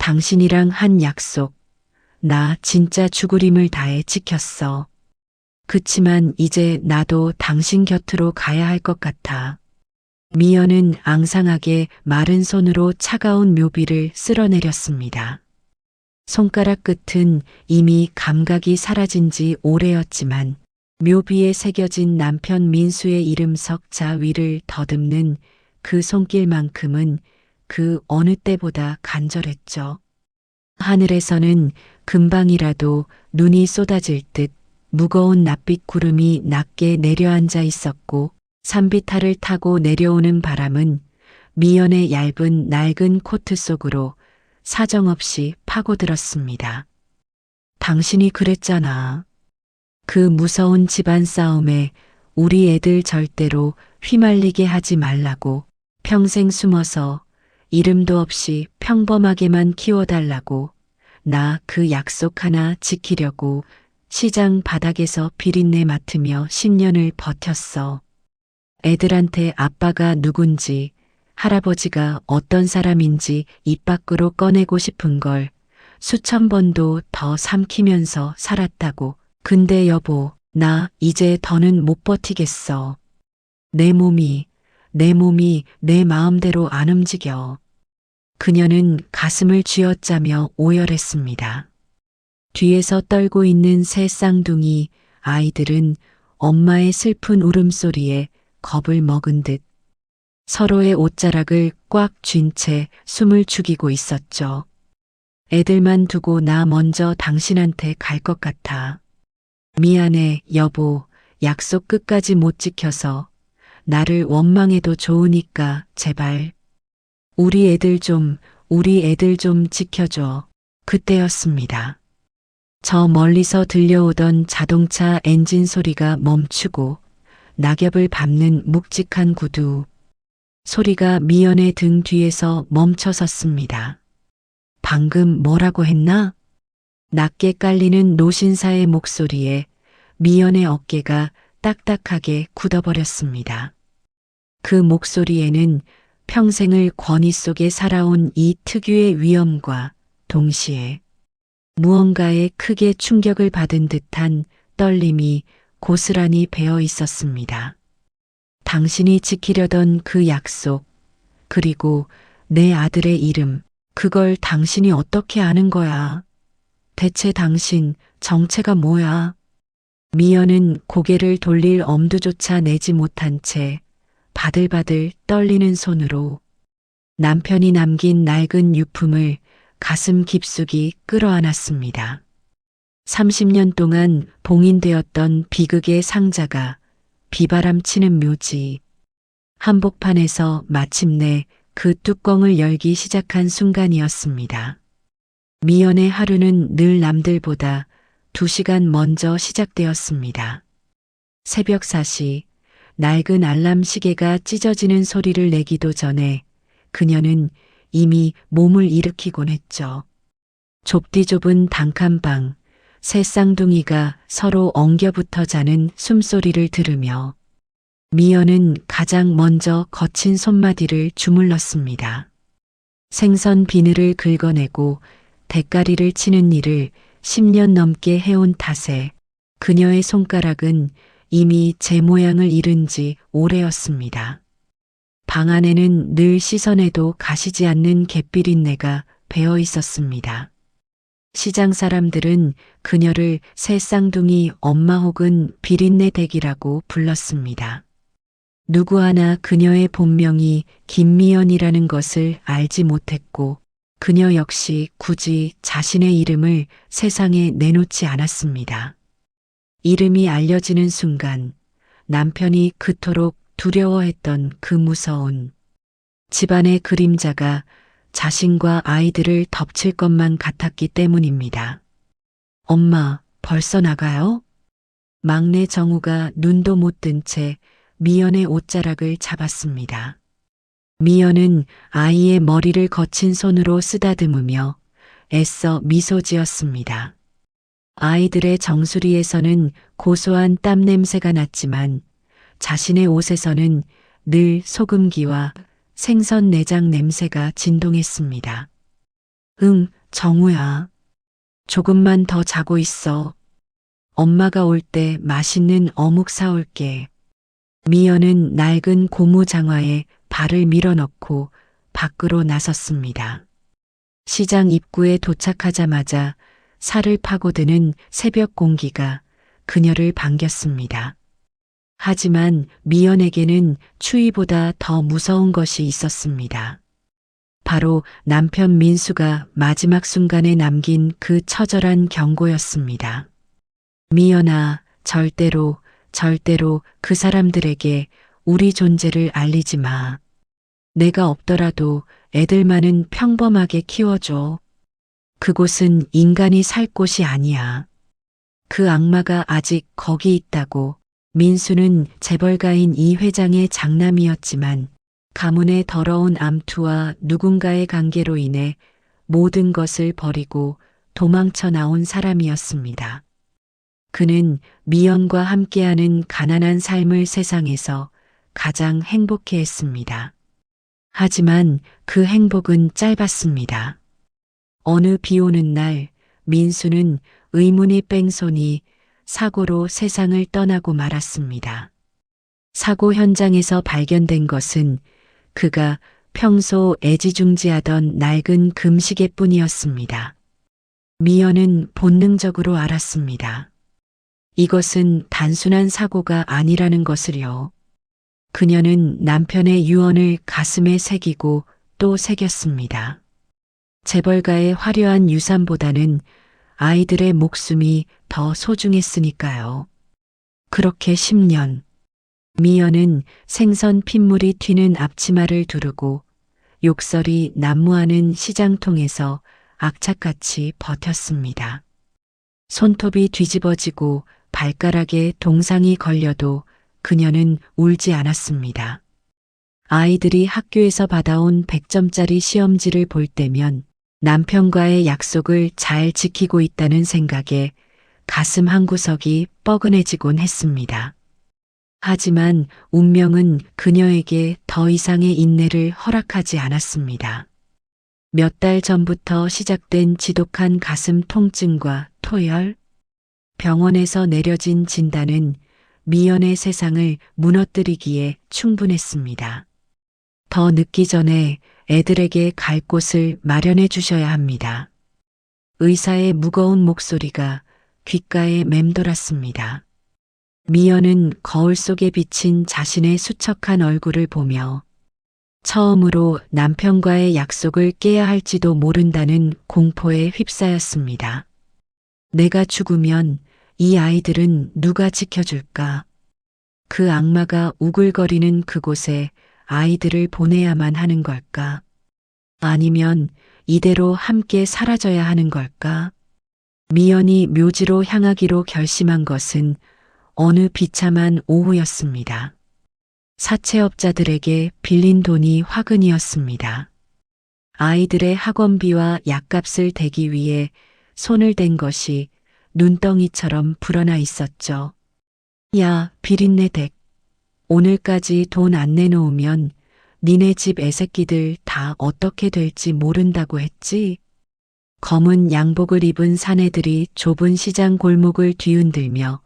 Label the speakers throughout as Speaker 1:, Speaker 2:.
Speaker 1: 당신이랑 한 약속, 나 진짜 죽을 힘을 다해 지켰어. 그치만 이제 나도 당신 곁으로 가야 할 것 같아. 미연은 앙상하게 마른 손으로 차가운 묘비를 쓸어내렸습니다. 손가락 끝은 이미 감각이 사라진 지 오래였지만 묘비에 새겨진 남편 민수의 이름 석자 위를 더듬는 그 손길만큼은 그 어느 때보다 간절했죠. 하늘에서는 금방이라도 눈이 쏟아질 듯 무거운 낯빛 구름이 낮게 내려앉아 있었고 산비탈을 타고 내려오는 바람은 미연의 얇은 낡은 코트 속으로 사정없이 파고들었습니다. 당신이 그랬잖아. 그 무서운 집안 싸움에 우리 애들 절대로 휘말리게 하지 말라고 평생 숨어서 이름도 없이 평범하게만 키워달라고 나 그 약속 하나 지키려고 시장 바닥에서 비린내 맡으며 10년을 버텼어. 애들한테 아빠가 누군지 할아버지가 어떤 사람인지 입 밖으로 꺼내고 싶은 걸 수천 번도 더 삼키면서 살았다고. 근데 여보, 나 이제 더는 못 버티겠어. 내 몸이 내 마음대로 안 움직여. 그녀는 가슴을 쥐어짜며 오열했습니다. 뒤에서 떨고 있는 새 쌍둥이 아이들은 엄마의 슬픈 울음소리에 겁을 먹은 듯 서로의 옷자락을 꽉 쥔 채 숨을 죽이고 있었죠. 애들만 두고 나 먼저 당신한테 갈 것 같아. 미안해, 여보. 약속 끝까지 못 지켜서 나를 원망해도 좋으니까 제발. 우리 애들 좀 지켜줘. 그때였습니다. 저 멀리서 들려오던 자동차 엔진 소리가 멈추고 낙엽을 밟는 묵직한 구두. 소리가 미연의 등 뒤에서 멈춰섰습니다. 방금 뭐라고 했나? 낮게 깔리는 노신사의 목소리에 미연의 어깨가 딱딱하게 굳어버렸습니다. 그 목소리에는 평생을 권위 속에 살아온 이 특유의 위엄과 동시에 무언가에 크게 충격을 받은 듯한 떨림이 고스란히 배어 있었습니다. 당신이 지키려던 그 약속, 그리고 내 아들의 이름, 그걸 당신이 어떻게 아는 거야? 대체 당신 정체가 뭐야? 미연은 고개를 돌릴 엄두조차 내지 못한 채 바들바들 떨리는 손으로 남편이 남긴 낡은 유품을 가슴 깊숙이 끌어안았습니다. 30년 동안 봉인되었던 비극의 상자가 비바람치는 묘지. 한복판에서 마침내 그 뚜껑을 열기 시작한 순간이었습니다. 미연의 하루는 늘 남들보다 2시간 먼저 시작되었습니다. 새벽 4시 낡은 알람 시계가 찢어지는 소리를 내기도 전에 그녀는 이미 몸을 일으키곤 했죠. 좁디 좁은 단칸방, 새 쌍둥이가 서로 엉겨붙어 자는 숨소리를 들으며 미연은 가장 먼저 거친 손마디를 주물렀습니다. 생선 비늘을 긁어내고 대가리를 치는 일을 10년 넘게 해온 탓에 그녀의 손가락은 이미 제 모양을 잃은 지 오래였습니다. 방 안에는 늘 시선에도 가시지 않는 갯비린내가 배어 있었습니다. 시장 사람들은 그녀를 새 쌍둥이 엄마 혹은 비린내 댁이라고 불렀습니다. 누구 하나 그녀의 본명이 김미연이라는 것을 알지 못했고 그녀 역시 굳이 자신의 이름을 세상에 내놓지 않았습니다. 이름이 알려지는 순간 남편이 그토록 두려워했던 그 무서운 집안의 그림자가 자신과 아이들을 덮칠 것만 같았기 때문입니다. 엄마, 벌써 나가요? 막내 정우가 눈도 못 뜬 채 미연의 옷자락을 잡았습니다. 미연은 아이의 머리를 거친 손으로 쓰다듬으며 애써 미소 지었습니다. 아이들의 정수리에서는 고소한 땀 냄새가 났지만 자신의 옷에서는 늘 소금기와 생선 내장 냄새가 진동했습니다. 정우야, 조금만 더 자고 있어. 엄마가 올 때 맛있는 어묵 사올게. 미연은 낡은 고무장화에 발을 밀어넣고 밖으로 나섰습니다. 시장 입구에 도착하자마자 살을 파고드는 새벽 공기가 그녀를 반겼습니다. 하지만 미연에게는 추위보다 더 무서운 것이 있었습니다. 바로 남편 민수가 마지막 순간에 남긴 그 처절한 경고였습니다. 미연아, 절대로 그 사람들에게 우리 존재를 알리지 마. 내가 없더라도 애들만은 평범하게 키워줘. 그곳은 인간이 살 곳이 아니야. 그 악마가 아직 거기 있다고. 민수는 재벌가인 이 회장의 장남이었지만 가문의 더러운 암투와 누군가의 관계로 인해 모든 것을 버리고 도망쳐 나온 사람이었습니다. 그는 미연과 함께하는 가난한 삶을 세상에서 가장 행복해했습니다. 하지만 그 행복은 짧았습니다. 어느 비 오는 날 민수는 의문이 뺑소니 사고로 세상을 떠나고 말았습니다. 사고 현장에서 발견된 것은 그가 평소 애지중지하던 낡은 금시계뿐이었습니다. 미연은 본능적으로 알았습니다. 이것은 단순한 사고가 아니라는 것을요. 그녀는 남편의 유언을 가슴에 새기고 또 새겼습니다. 재벌가의 화려한 유산보다는 아이들의 목숨이 더 소중했으니까요. 그렇게 10년, 미연은 생선 핏물이 튀는 앞치마를 두르고 욕설이 난무하는 시장통에서 악착같이 버텼습니다. 손톱이 뒤집어지고 발가락에 동상이 걸려도 그녀는 울지 않았습니다. 아이들이 학교에서 받아온 100점짜리 시험지를 볼 때면 남편과의 약속을 잘 지키고 있다는 생각에 가슴 한구석이 뻐근해지곤 했습니다. 하지만 운명은 그녀에게 더 이상의 인내를 허락하지 않았습니다. 몇 달 전부터 시작된 지독한 가슴 통증과 토열, 병원에서 내려진 진단은 미연의 세상을 무너뜨리기에 충분했습니다. 더 늦기 전에 애들에게 갈 곳을 마련해 주셔야 합니다. 의사의 무거운 목소리가 귓가에 맴돌았습니다. 미연은 거울 속에 비친 자신의 수척한 얼굴을 보며 처음으로 남편과의 약속을 깨야 할지도 모른다는 공포에 휩싸였습니다. 내가 죽으면 이 아이들은 누가 지켜줄까? 그 악마가 우글거리는 그곳에 아이들을 보내야만 하는 걸까? 아니면 이대로 함께 사라져야 하는 걸까? 미연이 묘지로 향하기로 결심한 것은 어느 비참한 오후였습니다. 사채업자들에게 빌린 돈이 화근이었습니다. 아이들의 학원비와 약값을 대기 위해 손을 댄 것이 눈덩이처럼 불어나 있었죠. 야, 비린내 댁. 오늘까지 돈 안 내놓으면 니네 집 애새끼들 다 어떻게 될지 모른다고 했지? 검은 양복을 입은 사내들이 좁은 시장 골목을 뒤흔들며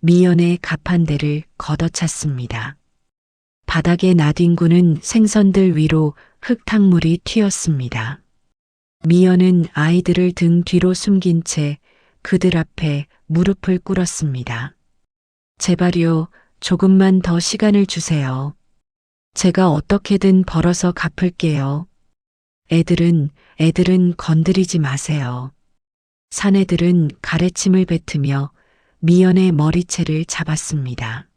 Speaker 1: 미연의 가판대를 걷어찼습니다. 바닥에 나뒹구는 생선들 위로 흙탕물이 튀었습니다. 미연은 아이들을 등 뒤로 숨긴 채 그들 앞에 무릎을 꿇었습니다. 제발요, 조금만 더 시간을 주세요. 제가 어떻게든 벌어서 갚을게요. 애들은 건드리지 마세요. 사내들은 가래침을 뱉으며 미연의 머리채를 잡았습니다.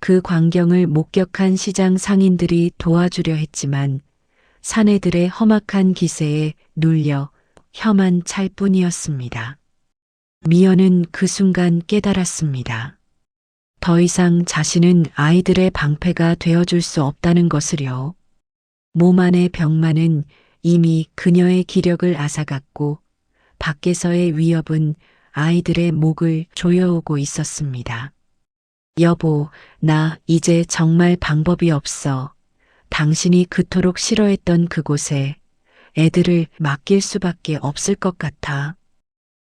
Speaker 1: 그 광경을 목격한 시장 상인들이 도와주려 했지만 사내들의 험악한 기세에 눌려 혀만 찰 뿐이었습니다. 미연은 그 순간 깨달았습니다. 더 이상 자신은 아이들의 방패가 되어줄 수 없다는 것을요. 몸 안의 병만은 이미 그녀의 기력을 앗아갔고 밖에서의 위협은 아이들의 목을 조여오고 있었습니다. 여보, 나 이제 정말 방법이 없어. 당신이 그토록 싫어했던 그곳에 애들을 맡길 수밖에 없을 것 같아.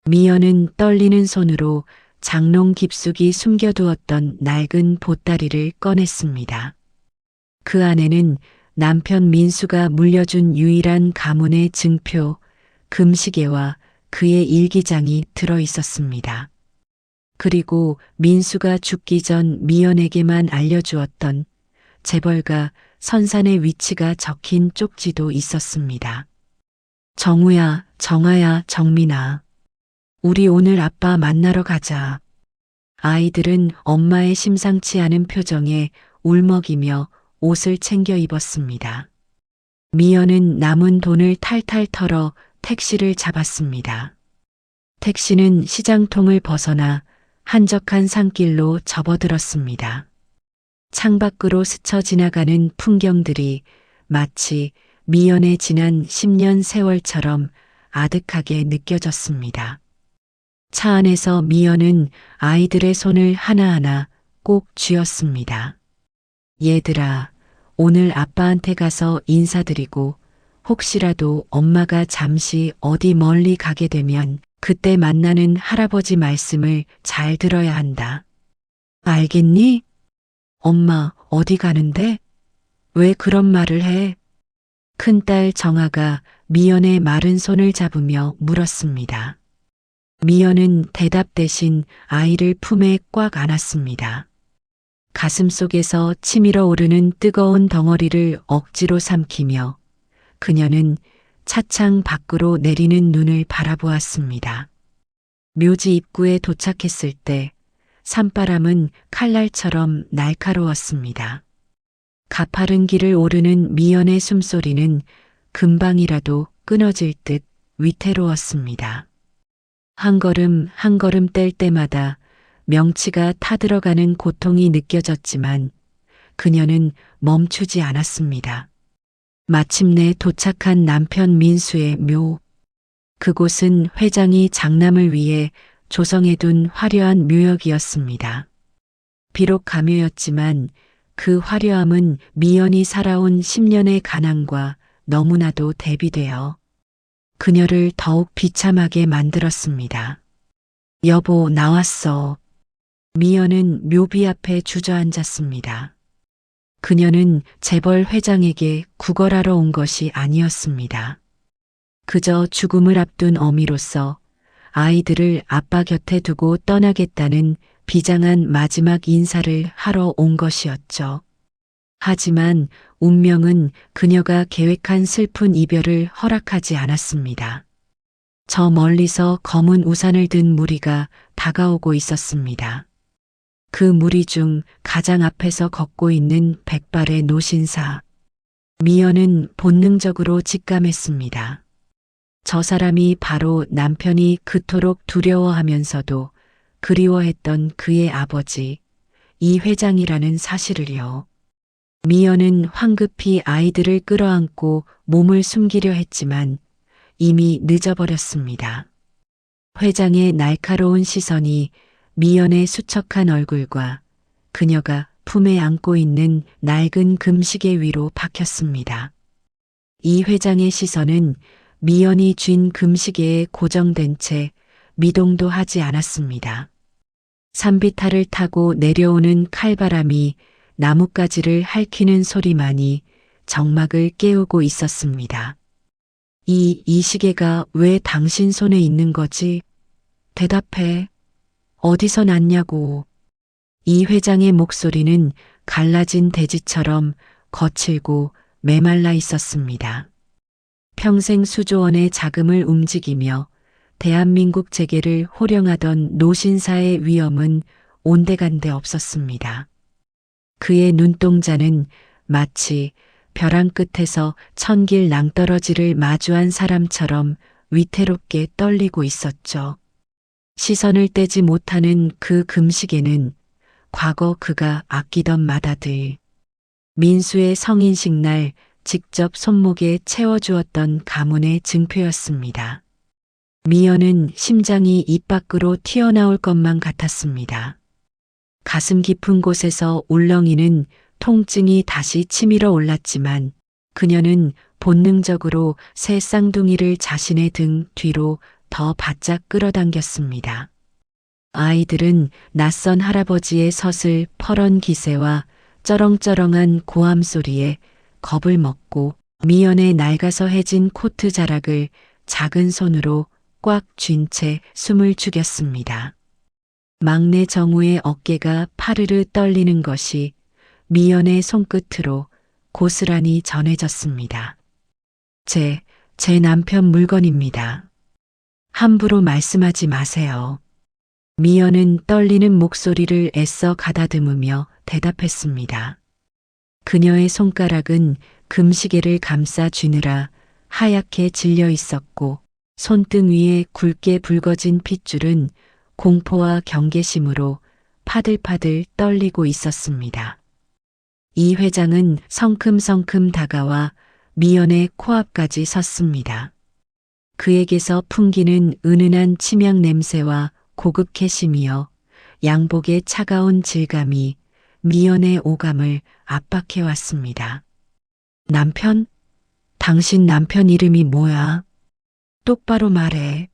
Speaker 1: 미연은 떨리는 손으로 장롱 깊숙이 숨겨두었던 낡은 보따리를 꺼냈습니다. 그 안에는 남편 민수가 물려준 유일한 가문의 증표, 금시계와 그의 일기장이 들어 있었습니다. 그리고 민수가 죽기 전 미연에게만 알려주었던 재벌가 선산의 위치가 적힌 쪽지도 있었습니다. 정우야, 정아야, 정민아. 우리 오늘 아빠 만나러 가자. 아이들은 엄마의 심상치 않은 표정에 울먹이며 옷을 챙겨 입었습니다. 미연은 남은 돈을 탈탈 털어 택시를 잡았습니다. 택시는 시장통을 벗어나 한적한 산길로 접어들었습니다. 창밖으로 스쳐 지나가는 풍경들이 마치 미연의 지난 10년 세월처럼 아득하게 느껴졌습니다. 차 안에서 미연은 아이들의 손을 하나하나 꼭 쥐었습니다. 얘들아, 오늘 아빠한테 가서 인사드리고 혹시라도 엄마가 잠시 어디 멀리 가게 되면 그때 만나는 할아버지 말씀을 잘 들어야 한다. 알겠니? 엄마, 어디 가는데? 왜 그런 말을 해? 큰딸 정아가 미연의 마른 손을 잡으며 물었습니다. 미연은 대답 대신 아이를 품에 꽉 안았습니다. 가슴 속에서 치밀어 오르는 뜨거운 덩어리를 억지로 삼키며 그녀는 차창 밖으로 내리는 눈을 바라보았습니다. 묘지 입구에 도착했을 때 산바람은 칼날처럼 날카로웠습니다. 가파른 길을 오르는 미연의 숨소리는 금방이라도 끊어질 듯 위태로웠습니다. 한 걸음 한 걸음 뗄 때마다 명치가 타들어가는 고통이 느껴졌지만 그녀는 멈추지 않았습니다. 마침내 도착한 남편 민수의 묘. 그곳은 회장이 장남을 위해 조성해둔 화려한 묘역이었습니다. 비록 가묘였지만 그 화려함은 미연이 살아온 10년의 가난과 너무나도 대비되어 그녀를 더욱 비참하게 만들었습니다. 여보, 나왔어. 미연은 묘비 앞에 주저앉았습니다. 그녀는 재벌 회장에게 구걸하러 온 것이 아니었습니다. 그저 죽음을 앞둔 어미로서 아이들을 아빠 곁에 두고 떠나겠다는 비장한 마지막 인사를 하러 온 것이었죠. 하지만 운명은 그녀가 계획한 슬픈 이별을 허락하지 않았습니다. 저 멀리서 검은 우산을 든 무리가 다가오고 있었습니다. 그 무리 중 가장 앞에서 걷고 있는 백발의 노신사. 미연은 본능적으로 직감했습니다. 저 사람이 바로 남편이 그토록 두려워하면서도 그리워했던 그의 아버지, 이 회장이라는 사실을요. 미연은 황급히 아이들을 끌어안고 몸을 숨기려 했지만 이미 늦어버렸습니다. 회장의 날카로운 시선이 미연의 수척한 얼굴과 그녀가 품에 안고 있는 낡은 금시계 위로 박혔습니다. 이 회장의 시선은 미연이 쥔 금시계에 고정된 채 미동도 하지 않았습니다. 산비탈을 타고 내려오는 칼바람이 나뭇가지를 핥히는 소리만이 정막을 깨우고 있었습니다. 이 시계가 왜 당신 손에 있는 거지? 대답해. 어디서 났냐고. 이 회장의 목소리는 갈라진 대지처럼 거칠고 메말라 있었습니다. 평생 수조원의 자금을 움직이며 대한민국 재계를 호령하던 노신사의 위엄은 온데간데 없었습니다. 그의 눈동자는 마치 벼랑 끝에서 천길 낭떠러지를 마주한 사람처럼 위태롭게 떨리고 있었죠. 시선을 떼지 못하는 그 금시계는 과거 그가 아끼던 맏아들 민수의 성인식 날 직접 손목에 채워주었던 가문의 증표였습니다. 미연은 심장이 입 밖으로 튀어나올 것만 같았습니다. 가슴 깊은 곳에서 울렁이는 통증이 다시 치밀어 올랐지만 그녀는 본능적으로 새 쌍둥이를 자신의 등 뒤로 더 바짝 끌어당겼습니다. 아이들은 낯선 할아버지의 서슬 퍼런 기세와 쩌렁쩌렁한 고함 소리에 겁을 먹고 미연의 낡아서 해진 코트 자락을 작은 손으로 꽉 쥔 채 숨을 죽였습니다. 막내 정우의 어깨가 파르르 떨리는 것이 미연의 손끝으로 고스란히 전해졌습니다. 제 남편 물건입니다. 함부로 말씀하지 마세요. 미연은 떨리는 목소리를 애써 가다듬으며 대답했습니다. 그녀의 손가락은 금시계를 감싸 쥐느라 하얗게 질려 있었고 손등 위에 굵게 붉어진 핏줄은 공포와 경계심으로 파들파들 떨리고 있었습니다. 이 회장은 성큼성큼 다가와 미연의 코앞까지 섰습니다. 그에게서 풍기는 은은한 침향 냄새와 고급 캐시미어, 양복의 차가운 질감이 미연의 오감을 압박해왔습니다. 남편? 당신 남편 이름이 뭐야? 똑바로 말해.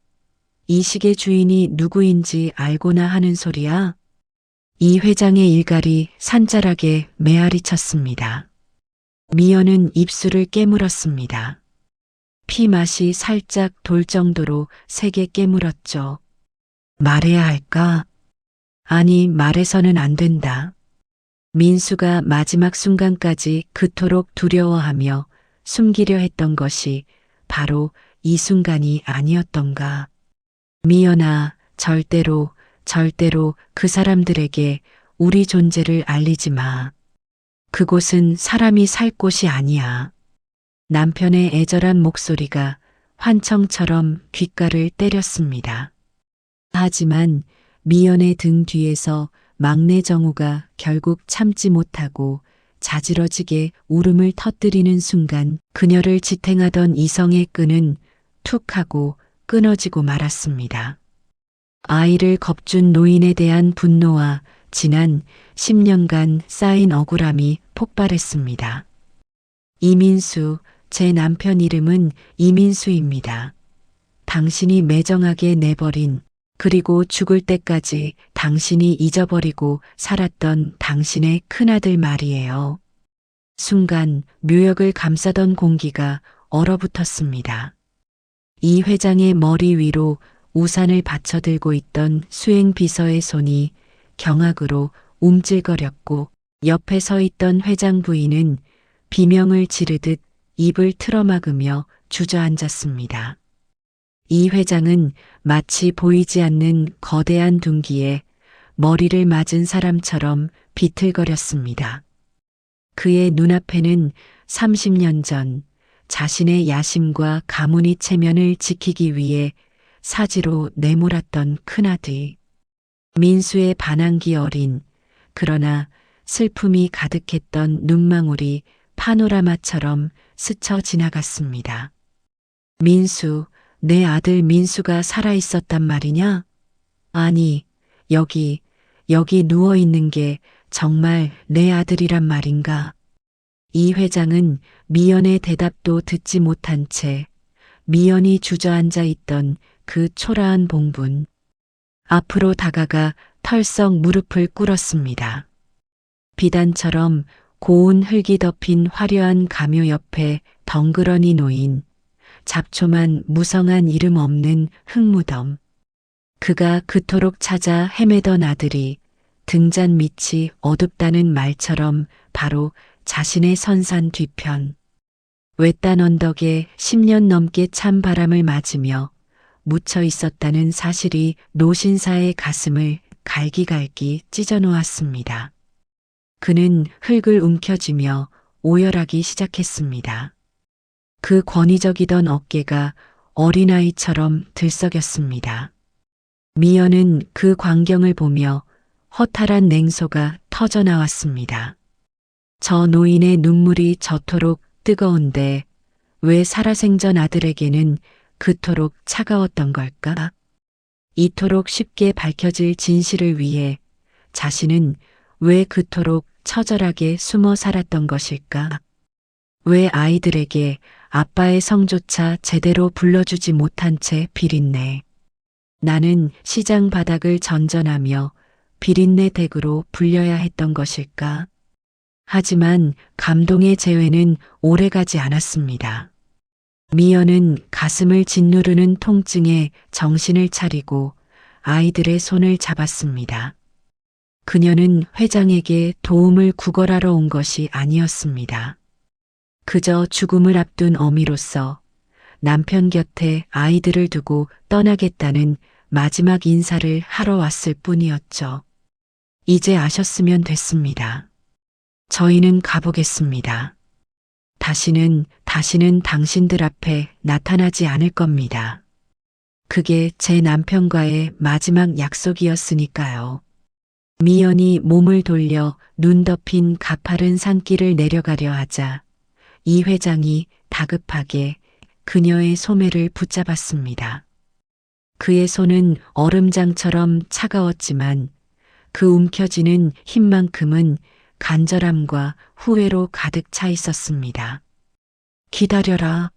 Speaker 1: 이 시계 주인이 누구인지 알고나 하는 소리야? 이 회장의 일갈이 산자락에 메아리 쳤습니다. 미연은 입술을 깨물었습니다. 피 맛이 살짝 돌 정도로 세게 깨물었죠. 말해야 할까? 아니, 말해서는 안 된다. 민수가 마지막 순간까지 그토록 두려워하며 숨기려 했던 것이 바로 이 순간이 아니었던가. 미연아, 절대로 그 사람들에게 우리 존재를 알리지 마. 그곳은 사람이 살 곳이 아니야. 남편의 애절한 목소리가 환청처럼 귓가를 때렸습니다. 하지만 미연의 등 뒤에서 막내 정우가 결국 참지 못하고 자지러지게 울음을 터뜨리는 순간 그녀를 지탱하던 이성의 끈은 툭 하고 끊어지고 말았습니다. 아이를 겁준 노인에 대한 분노와 지난 10년간 쌓인 억울함이 폭발했습니다. 이민수, 제 남편 이름은 이민수입니다. 당신이 매정하게 내버린 그리고 죽을 때까지 당신이 잊어버리고 살았던 당신의 큰아들 말이에요. 순간 묘역을 감싸던 공기가 얼어붙었습니다. 이 회장의 머리 위로 우산을 받쳐들고 있던 수행 비서의 손이 경악으로 움찔거렸고 옆에 서 있던 회장 부인은 비명을 지르듯 입을 틀어막으며 주저앉았습니다. 이 회장은 마치 보이지 않는 거대한 둔기에 머리를 맞은 사람처럼 비틀거렸습니다. 그의 눈앞에는 30년 전 자신의 야심과 가문의 체면을 지키기 위해 사지로 내몰았던 큰아들. 민수의 반항기 어린 그러나 슬픔이 가득했던 눈망울이 파노라마처럼 스쳐 지나갔습니다. 민수, 내 아들 민수가 살아있었단 말이냐? 아니, 여기 누워있는 게 정말 내 아들이란 말인가? 이 회장은 미연의 대답도 듣지 못한 채 미연이 주저앉아 있던 그 초라한 봉분 앞으로 다가가 털썩 무릎을 꿇었습니다. 비단처럼 고운 흙이 덮인 화려한 가묘 옆에 덩그러니 놓인 잡초만 무성한 이름 없는 흙무덤. 그가 그토록 찾아 헤매던 아들이 등잔 밑이 어둡다는 말처럼 바로 자신의 선산 뒤편. 외딴 언덕에 10년 넘게 찬 바람을 맞으며 묻혀 있었다는 사실이 노신사의 가슴을 갈기갈기 찢어놓았습니다. 그는 흙을 움켜쥐며 오열하기 시작했습니다. 그 권위적이던 어깨가 어린아이처럼 들썩였습니다. 미연은 그 광경을 보며 허탈한 냉소가 터져나왔습니다. 저 노인의 눈물이 저토록 뜨거운데 왜 살아생전 아들에게는 그토록 차가웠던 걸까? 이토록 쉽게 밝혀질 진실을 위해 자신은 왜 그토록 처절하게 숨어 살았던 것일까? 왜 아이들에게 아빠의 성조차 제대로 불러주지 못한 채 비린내. 나는 시장 바닥을 전전하며 비린내 댁으로 불려야 했던 것일까? 하지만 감동의 재회는 오래가지 않았습니다. 미연은 가슴을 짓누르는 통증에 정신을 차리고 아이들의 손을 잡았습니다. 그녀는 회장에게 도움을 구걸하러 온 것이 아니었습니다. 그저 죽음을 앞둔 어미로서 남편 곁에 아이들을 두고 떠나겠다는 마지막 인사를 하러 왔을 뿐이었죠. 이제 아셨으면 됐습니다. 저희는 가보겠습니다. 다시는 당신들 앞에 나타나지 않을 겁니다. 그게 제 남편과의 마지막 약속이었으니까요. 미연이 몸을 돌려 눈 덮인 가파른 산길을 내려가려 하자 이 회장이 다급하게 그녀의 소매를 붙잡았습니다. 그의 손은 얼음장처럼 차가웠지만 그 움켜쥐는 힘만큼은 간절함과 후회로 가득 차 있었습니다. 기다려라.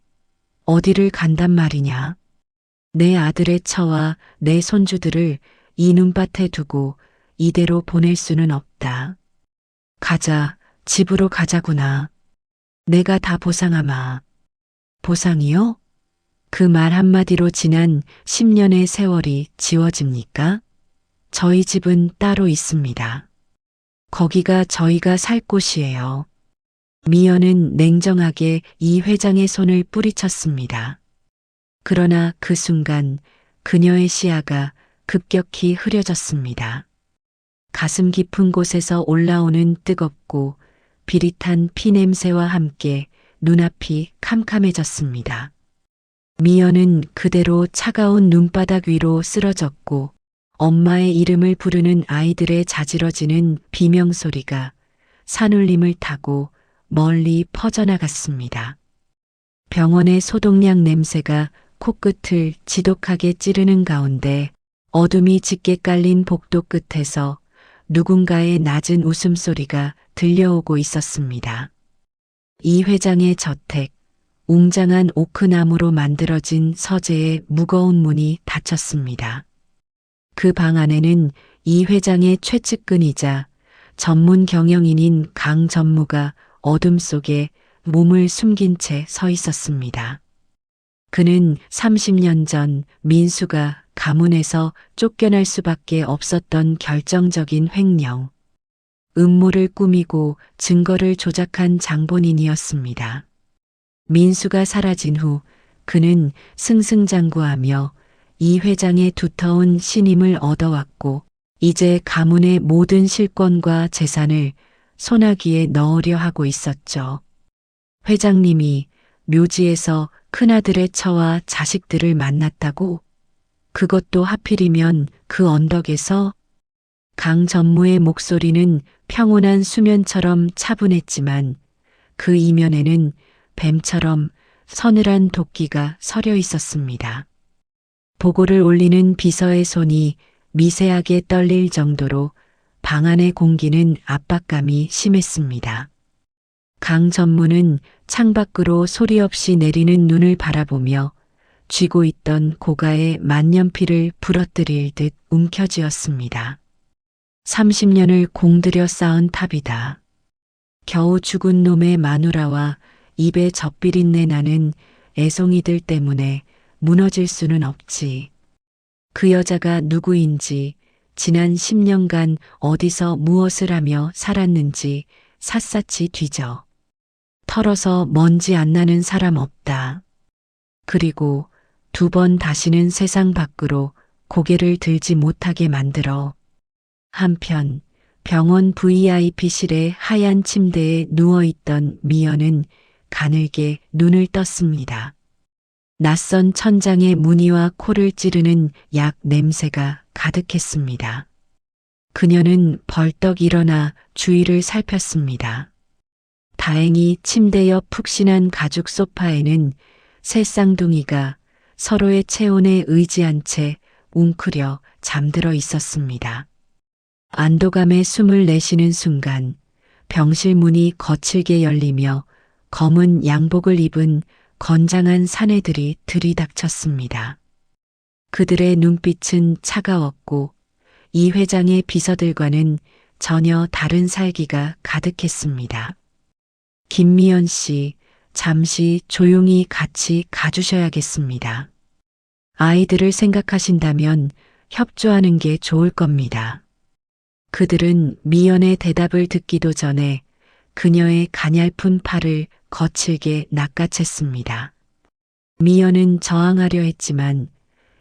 Speaker 1: 어디를 간단 말이냐. 내 아들의 처와 내 손주들을 이 눈밭에 두고 이대로 보낼 수는 없다. 가자, 집으로 가자구나. 내가 다 보상하마. 보상이요? 그 말 한마디로 지난 10년의 세월이 지워집니까? 저희 집은 따로 있습니다. 거기가 저희가 살 곳이에요. 미연은 냉정하게 이 회장의 손을 뿌리쳤습니다. 그러나 그 순간 그녀의 시야가 급격히 흐려졌습니다. 가슴 깊은 곳에서 올라오는 뜨겁고 비릿한 피냄새와 함께 눈앞이 캄캄해졌습니다. 미연은 그대로 차가운 눈바닥 위로 쓰러졌고 엄마의 이름을 부르는 아이들의 자지러지는 비명소리가 산울림을 타고 멀리 퍼져나갔습니다. 병원의 소독약 냄새가 코끝을 지독하게 찌르는 가운데 어둠이 짙게 깔린 복도 끝에서 누군가의 낮은 웃음소리가 들려오고 있었습니다. 이 회장의 저택, 웅장한 오크나무로 만들어진 서재의 무거운 문이 닫혔습니다. 그 방 안에는 이 회장의 최측근이자 전문 경영인인 강 전무가 어둠 속에 몸을 숨긴 채 서 있었습니다. 그는 30년 전 민수가 가문에서 쫓겨날 수밖에 없었던 결정적인 횡령, 음모를 꾸미고 증거를 조작한 장본인이었습니다. 민수가 사라진 후 그는 승승장구하며 이 회장의 두터운 신임을 얻어왔고 이제 가문의 모든 실권과 재산을 소나기에 넣으려 하고 있었죠. 회장님이 묘지에서 큰아들의 처와 자식들을 만났다고? 그것도 하필이면 그 언덕에서? 강 전무의 목소리는 평온한 수면처럼 차분했지만 그 이면에는 뱀처럼 서늘한 도끼가 서려 있었습니다. 보고를 올리는 비서의 손이 미세하게 떨릴 정도로 방 안의 공기는 압박감이 심했습니다. 강 전무는 창밖으로 소리 없이 내리는 눈을 바라보며 쥐고 있던 고가의 만년필을 부러뜨릴 듯 움켜쥐었습니다. 30년을 공들여 쌓은 탑이다. 겨우 죽은 놈의 마누라와 입에 젖비린내 나는 애송이들 때문에 무너질 수는 없지. 그 여자가 누구인지, 지난 10년간 어디서 무엇을 하며 살았는지 샅샅이 뒤져. 털어서 먼지 안 나는 사람 없다. 그리고 2번 다시는 세상 밖으로 고개를 들지 못하게 만들어. 한편 병원 VIP실의 하얀 침대에 누워있던 미연은 가늘게 눈을 떴습니다. 낯선 천장의 무늬와 코를 찌르는 약 냄새가 가득했습니다. 그녀는 벌떡 일어나 주위를 살폈습니다. 다행히 침대 옆 푹신한 가죽 소파에는 새 쌍둥이가 서로의 체온에 의지한 채 웅크려 잠들어 있었습니다. 안도감에 숨을 내쉬는 순간 병실 문이 거칠게 열리며 검은 양복을 입은 건장한 사내들이 들이닥쳤습니다. 그들의 눈빛은 차가웠고 이 회장의 비서들과는 전혀 다른 살기가 가득했습니다. 김미연 씨, 잠시 조용히 같이 가주셔야겠습니다. 아이들을 생각하신다면 협조하는 게 좋을 겁니다. 그들은 미연의 대답을 듣기도 전에 그녀의 가냘픈 팔을 거칠게 낚아챘습니다. 미연은 저항하려 했지만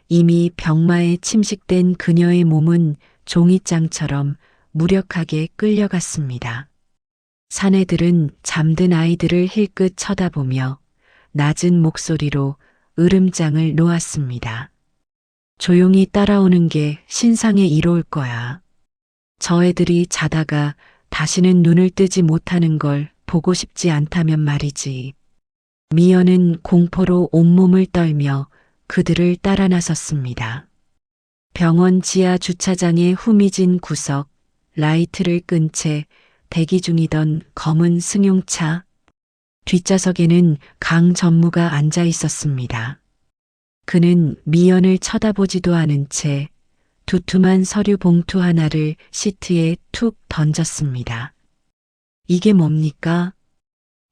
Speaker 1: 이미 병마에 침식된 그녀의 몸은 종이장처럼 무력하게 끌려갔습니다. 사내들은 잠든 아이들을 힐끗 쳐다보며 낮은 목소리로 으름장을 놓았습니다. 조용히 따라오는 게 신상에 이로울 거야. 저 애들이 자다가 다시는 눈을 뜨지 못하는 걸 보고 싶지 않다면 말이지. 미연은 공포로 온몸을 떨며 그들을 따라 나섰습니다. 병원 지하 주차장의 후미진 구석, 라이트를 끈 채 대기 중이던 검은 승용차. 뒷좌석에는 강 전무가 앉아 있었습니다. 그는 미연을 쳐다보지도 않은 채 두툼한 서류 봉투 하나를 시트에 툭 던졌습니다. 이게 뭡니까?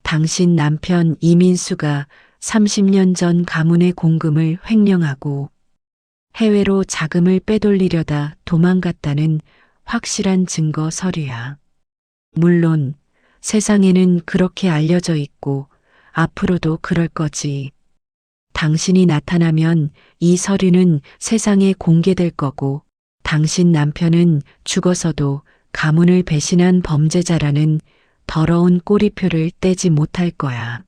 Speaker 1: 당신 남편 이민수가 30년 전 가문의 공금을 횡령하고 해외로 자금을 빼돌리려다 도망갔다는 확실한 증거 서류야. 물론 세상에는 그렇게 알려져 있고 앞으로도 그럴 거지. 당신이 나타나면 이 서류는 세상에 공개될 거고 당신 남편은 죽어서도 가문을 배신한 범죄자라는 더러운 꼬리표를 떼지 못할 거야.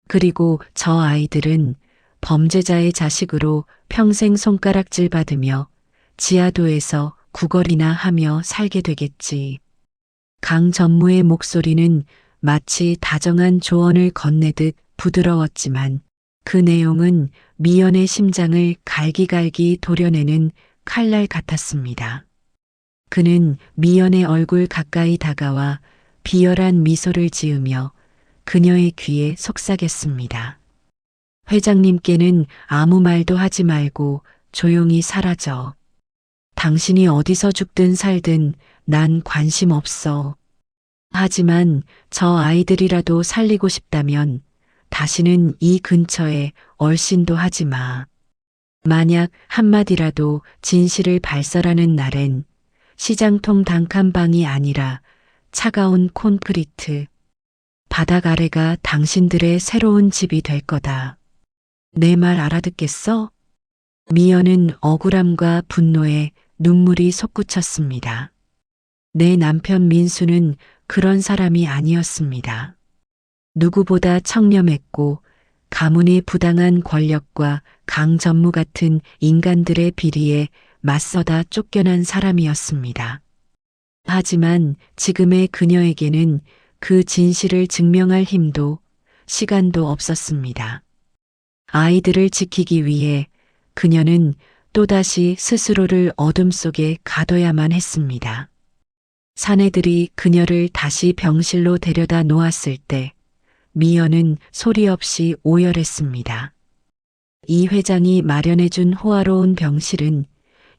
Speaker 1: 그리고 저 아이들은 범죄자의 자식으로 평생 손가락질 받으며 지하도에서 구걸이나 하며 살게 되겠지. 강 전무의 목소리는 마치 다정한 조언을 건네듯 부드러웠지만 그 내용은 미연의 심장을 갈기갈기 도려내는 칼날 같았습니다. 그는 미연의 얼굴 가까이 다가와 비열한 미소를 지으며 그녀의 귀에 속삭였습니다. 회장님께는 아무 말도 하지 말고 조용히 사라져. 당신이 어디서 죽든 살든 난 관심 없어. 하지만 저 아이들이라도 살리고 싶다면 다시는 이 근처에 얼씬도 하지 마. 만약 한마디라도 진실을 발설하는 날엔 시장통 단칸방이 아니라 차가운 콘크리트, 바닥 아래가 당신들의 새로운 집이 될 거다. 내 말 알아듣겠어? 미연은 억울함과 분노에 눈물이 솟구쳤습니다. 내 남편 민수는 그런 사람이 아니었습니다. 누구보다 청렴했고 가문의 부당한 권력과 강 전무 같은 인간들의 비리에 맞서다 쫓겨난 사람이었습니다. 하지만 지금의 그녀에게는 그 진실을 증명할 힘도 시간도 없었습니다. 아이들을 지키기 위해 그녀는 또다시 스스로를 어둠 속에 가둬야만 했습니다. 사내들이 그녀를 다시 병실로 데려다 놓았을 때 미연은 소리 없이 오열했습니다. 이 회장이 마련해준 호화로운 병실은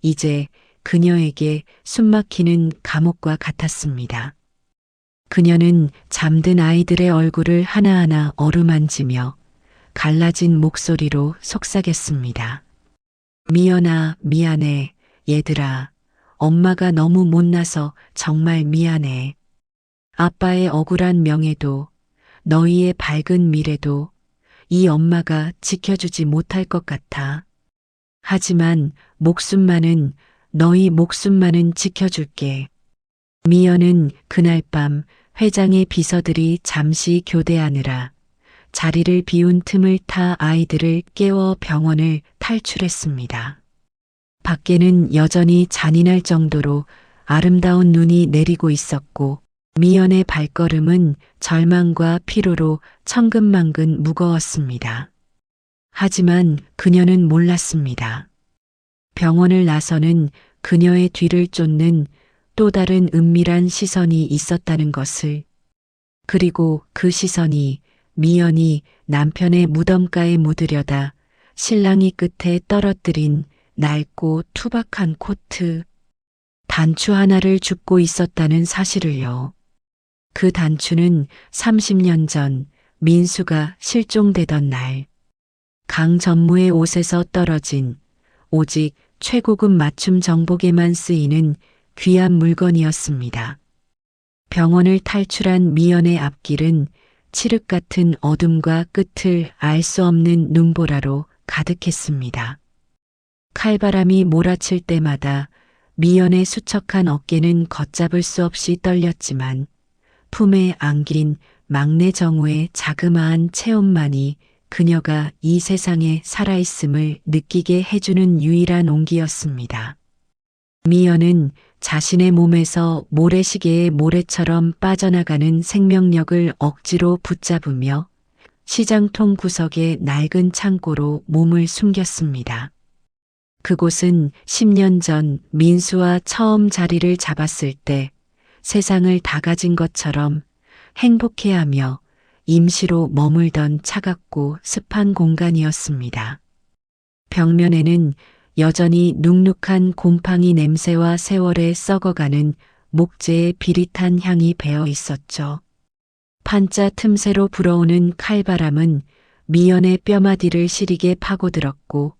Speaker 1: 이제 그녀에게 숨막히는 감옥과 같았습니다. 그녀는 잠든 아이들의 얼굴을 하나하나 어루만지며 갈라진 목소리로 속삭였습니다. 미연아, 미안해. 얘들아, 엄마가 너무 못나서 정말 미안해. 아빠의 억울한 명예도 너희의 밝은 미래도 이 엄마가 지켜주지 못할 것 같아. 하지만 목숨만은 너희 목숨만은 지켜줄게. 미연은 그날 밤 회장의 비서들이 잠시 교대하느라 자리를 비운 틈을 타 아이들을 깨워 병원을 탈출했습니다. 밖에는 여전히 잔인할 정도로 아름다운 눈이 내리고 있었고 미연의 발걸음은 절망과 피로로 천근만근 무거웠습니다. 하지만 그녀는 몰랐습니다. 병원을 나서는 그녀의 뒤를 쫓는 또 다른 은밀한 시선이 있었다는 것을. 그리고 그 시선이 미연이 남편의 무덤가에 묻으려다 신랑이 끝에 떨어뜨린 낡고 투박한 코트, 단추 하나를 줍고 있었다는 사실을요. 그 단추는 30년 전 민수가 실종되던 날 강 전무의 옷에서 떨어진 오직 최고급 맞춤 정복에만 쓰이는 귀한 물건이었습니다. 병원을 탈출한 미연의 앞길은 칠흑 같은 어둠과 끝을 알 수 없는 눈보라로 가득했습니다. 칼바람이 몰아칠 때마다 미연의 수척한 어깨는 걷잡을 수 없이 떨렸지만 품에 안긴 막내 정우의 자그마한 체온만이 그녀가 이 세상에 살아있음을 느끼게 해주는 유일한 온기였습니다. 미연은 자신의 몸에서 모래시계의 모래처럼 빠져나가는 생명력을 억지로 붙잡으며 시장통 구석의 낡은 창고로 몸을 숨겼습니다. 그곳은 10년 전 민수와 처음 자리를 잡았을 때 세상을 다 가진 것처럼 행복해하며 임시로 머물던 차갑고 습한 공간이었습니다. 벽면에는 여전히 눅눅한 곰팡이 냄새와 세월에 썩어가는 목재의 비릿한 향이 배어 있었죠. 판자 틈새로 불어오는 칼바람은 미연의 뼈마디를 시리게 파고들었고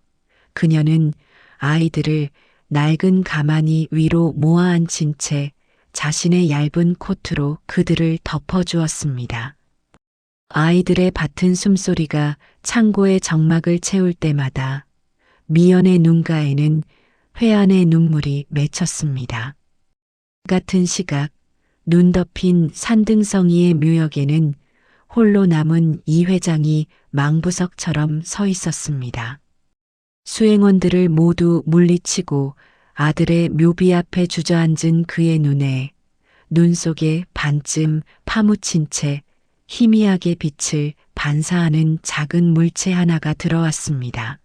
Speaker 1: 그녀는 아이들을 낡은 가마니 위로 모아 앉힌 채 자신의 얇은 코트로 그들을 덮어주었습니다. 아이들의 밭은 숨소리가 창고의 정막을 채울 때마다 미연의 눈가에는 회한의 눈물이 맺혔습니다. 같은 시각 눈 덮인 산등성이의 묘역에는 홀로 남은 이 회장이 망부석처럼 서 있었습니다. 수행원들을 모두 물리치고 아들의 묘비 앞에 주저앉은 그의 눈에 눈 속에 반쯤 파묻힌 채 희미하게 빛을 반사하는 작은 물체 하나가 들어왔습니다.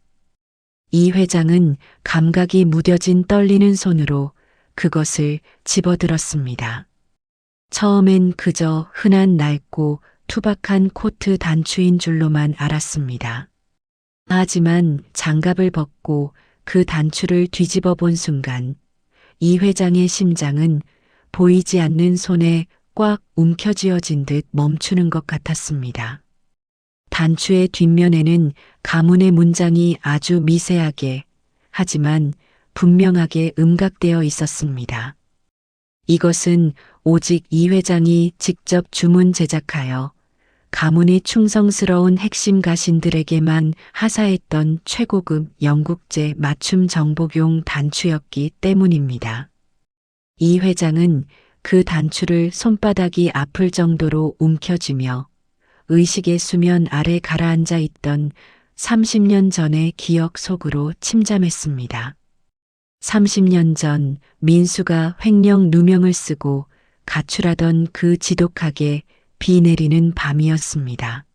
Speaker 1: 이 회장은 감각이 무뎌진 떨리는 손으로 그것을 집어들었습니다. 처음엔 그저 흔한 낡고 투박한 코트 단추인 줄로만 알았습니다. 하지만 장갑을 벗고 그 단추를 뒤집어 본 순간 이 회장의 심장은 보이지 않는 손에 꽉 움켜쥐어진 듯 멈추는 것 같았습니다. 단추의 뒷면에는 가문의 문장이 아주 미세하게 하지만 분명하게 음각되어 있었습니다. 이것은 오직 이 회장이 직접 주문 제작하여 가문이 충성스러운 핵심 가신들에게만 하사했던 최고급 영국제 맞춤 정복용 단추였기 때문입니다. 이 회장은 그 단추를 손바닥이 아플 정도로 움켜쥐며 의식의 수면 아래 가라앉아 있던 30년 전의 기억 속으로 침잠했습니다. 30년 전 민수가 횡령 누명을 쓰고 가출하던 그 지독하게 비 내리는 밤이었습니다.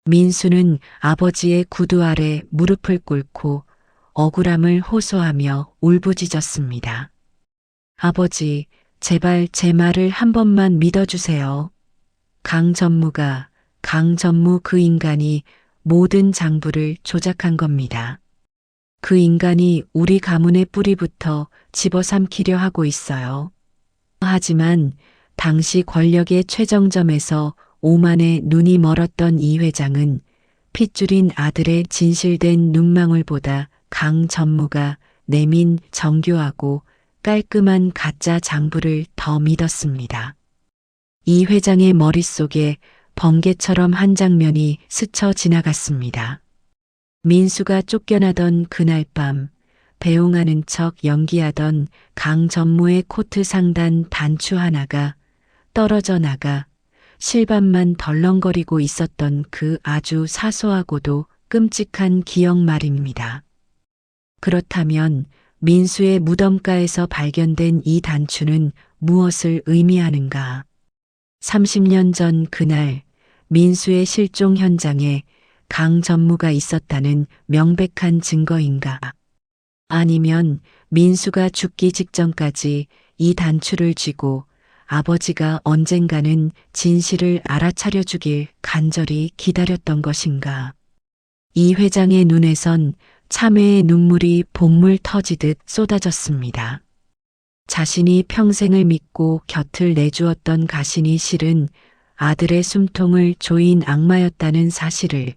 Speaker 1: 민수는 아버지의 구두 아래 무릎을 꿇고 억울함을 호소하며 울부짖었습니다. 아버지, 제발 제 말을 한 번만 믿어주세요. 강 전무 그 인간이 모든 장부를 조작한 겁니다. 그 인간이 우리 가문의 뿌리부터 집어삼키려 하고 있어요. 하지만 당시 권력의 최정점에서 오만에 눈이 멀었던 이 회장은 핏줄인 아들의 진실된 눈망울보다 강 전무가 내민 정교하고 깔끔한 가짜 장부를 더 믿었습니다. 이 회장의 머릿속에 번개처럼 한 장면이 스쳐 지나갔습니다. 민수가 쫓겨나던 그날 밤 배웅하는 척 연기하던 강 전무의 코트 상단 단추 하나가 떨어져 나가 실밥만 덜렁거리고 있었던 그 아주 사소하고도 끔찍한 기억 말입니다. 그렇다면 민수의 무덤가에서 발견된 이 단추는 무엇을 의미하는가? 30년 전 그날 민수의 실종 현장에 강 전무가 있었다는 명백한 증거인가? 아니면 민수가 죽기 직전까지 이 단추를 쥐고 아버지가 언젠가는 진실을 알아차려 주길 간절히 기다렸던 것인가. 이 회장의 눈에선 참회의 눈물이 봇물 터지듯 쏟아졌습니다. 자신이 평생을 믿고 곁을 내주었던 가신이 실은 아들의 숨통을 조인 악마였다는 사실을,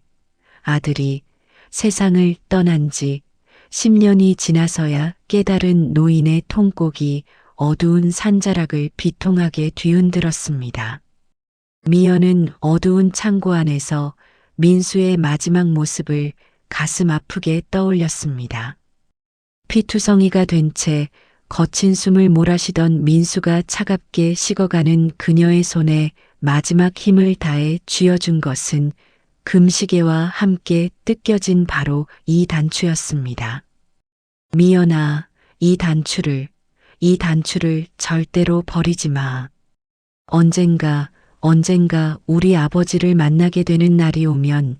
Speaker 1: 아들이 세상을 떠난 지 10년이 지나서야 깨달은 노인의 통곡이 어두운 산자락을 비통하게 뒤흔들었습니다. 미연은 어두운 창고 안에서 민수의 마지막 모습을 가슴 아프게 떠올렸습니다. 피투성이가 된 채 거친 숨을 몰아쉬던 민수가 차갑게 식어가는 그녀의 손에 마지막 힘을 다해 쥐어준 것은 금시계와 함께 뜯겨진 바로 이 단추였습니다. 미연아, 이 단추를 절대로 버리지 마. 언젠가 우리 아버지를 만나게 되는 날이 오면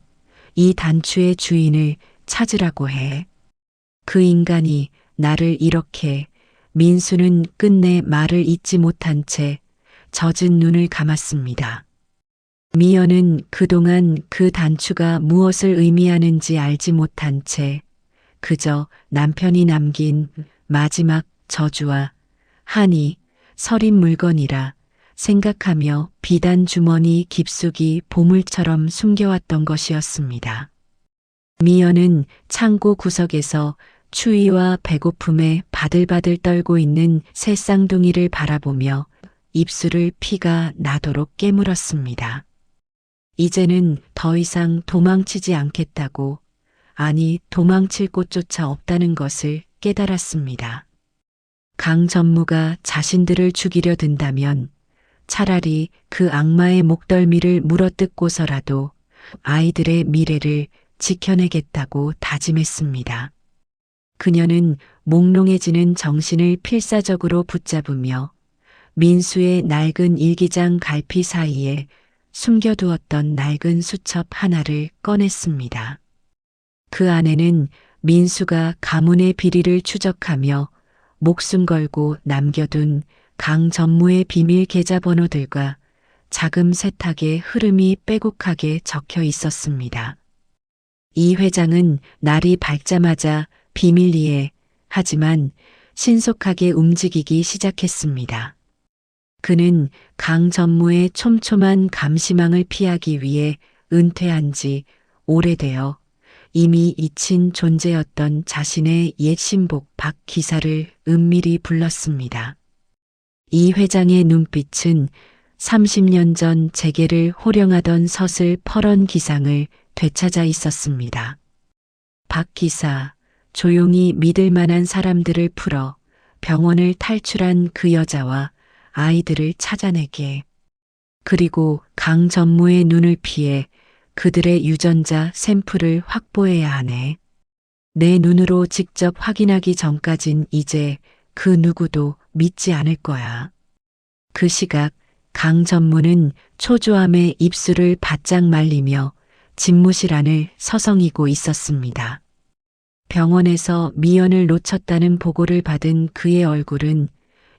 Speaker 1: 이 단추의 주인을 찾으라고 해. 그 인간이 나를 이렇게. 민수는 끝내 말을 잇지 못한 채 젖은 눈을 감았습니다. 미연은 그동안 그 단추가 무엇을 의미하는지 알지 못한 채 그저 남편이 남긴 마지막 저주와 한이 서린 물건이라 생각하며 비단 주머니 깊숙이 보물처럼 숨겨왔던 것이었습니다. 미연은 창고 구석에서 추위와 배고픔에 바들바들 떨고 있는 새 쌍둥이를 바라보며 입술을 피가 나도록 깨물었습니다. 이제는 더 이상 도망치지 않겠다고, 아니 도망칠 곳조차 없다는 것을 깨달았습니다. 강 전무가 자신들을 죽이려 든다면 차라리 그 악마의 목덜미를 물어뜯고서라도 아이들의 미래를 지켜내겠다고 다짐했습니다. 그녀는 몽롱해지는 정신을 필사적으로 붙잡으며 민수의 낡은 일기장 갈피 사이에 숨겨두었던 낡은 수첩 하나를 꺼냈습니다. 그 안에는 민수가 가문의 비리를 추적하며 목숨 걸고 남겨둔 강 전무의 비밀 계좌번호들과 자금 세탁의 흐름이 빼곡하게 적혀 있었습니다. 이 회장은 날이 밝자마자 비밀리에 하지만 신속하게 움직이기 시작했습니다. 그는 강 전무의 촘촘한 감시망을 피하기 위해 은퇴한 지 오래되어 이미 잊힌 존재였던 자신의 옛 신복 박 기사를 은밀히 불렀습니다. 이 회장의 눈빛은 30년 전 재계를 호령하던 서슬 퍼런 기상을 되찾아 있었습니다. 박 기사, 조용히 믿을 만한 사람들을 풀어 병원을 탈출한 그 여자와 아이들을 찾아내게. 그리고 강 전무의 눈을 피해 그들의 유전자 샘플을 확보해야 하네. 내 눈으로 직접 확인하기 전까진 이제 그 누구도 믿지 않을 거야. 그 시각 강 전무는 초조함에 입술을 바짝 말리며 집무실 안을 서성이고 있었습니다. 병원에서 미연을 놓쳤다는 보고를 받은 그의 얼굴은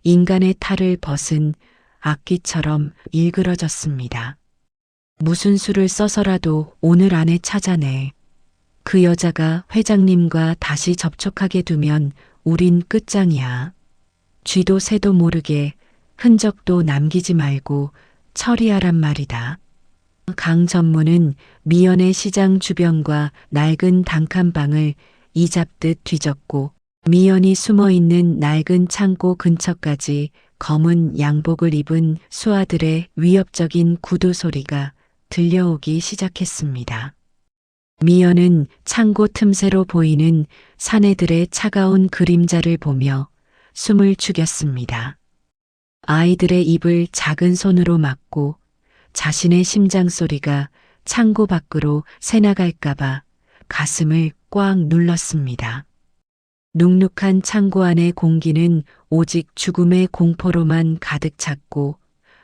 Speaker 1: 인간의 탈을 벗은 악귀처럼 일그러졌습니다. 무슨 수를 써서라도 오늘 안에 찾아내. 그 여자가 회장님과 다시 접촉하게 두면 우린 끝장이야. 쥐도 새도 모르게 흔적도 남기지 말고 처리하란 말이다. 강 전무는 미연의 시장 주변과 낡은 단칸방을 이잡듯 뒤졌고 미연이 숨어있는 낡은 창고 근처까지 검은 양복을 입은 수아들의 위협적인 구두 소리가 들려오기 시작했습니다. 미연은 창고 틈새로 보이는 사내들의 차가운 그림자를 보며 숨을 죽였습니다. 아이들의 입을 작은 손으로 막고 자신의 심장 소리가 창고 밖으로 새나갈까봐 가슴을 꽉 눌렀습니다. 눅눅한 창고 안의 공기는 오직 죽음의 공포로만 가득 찼고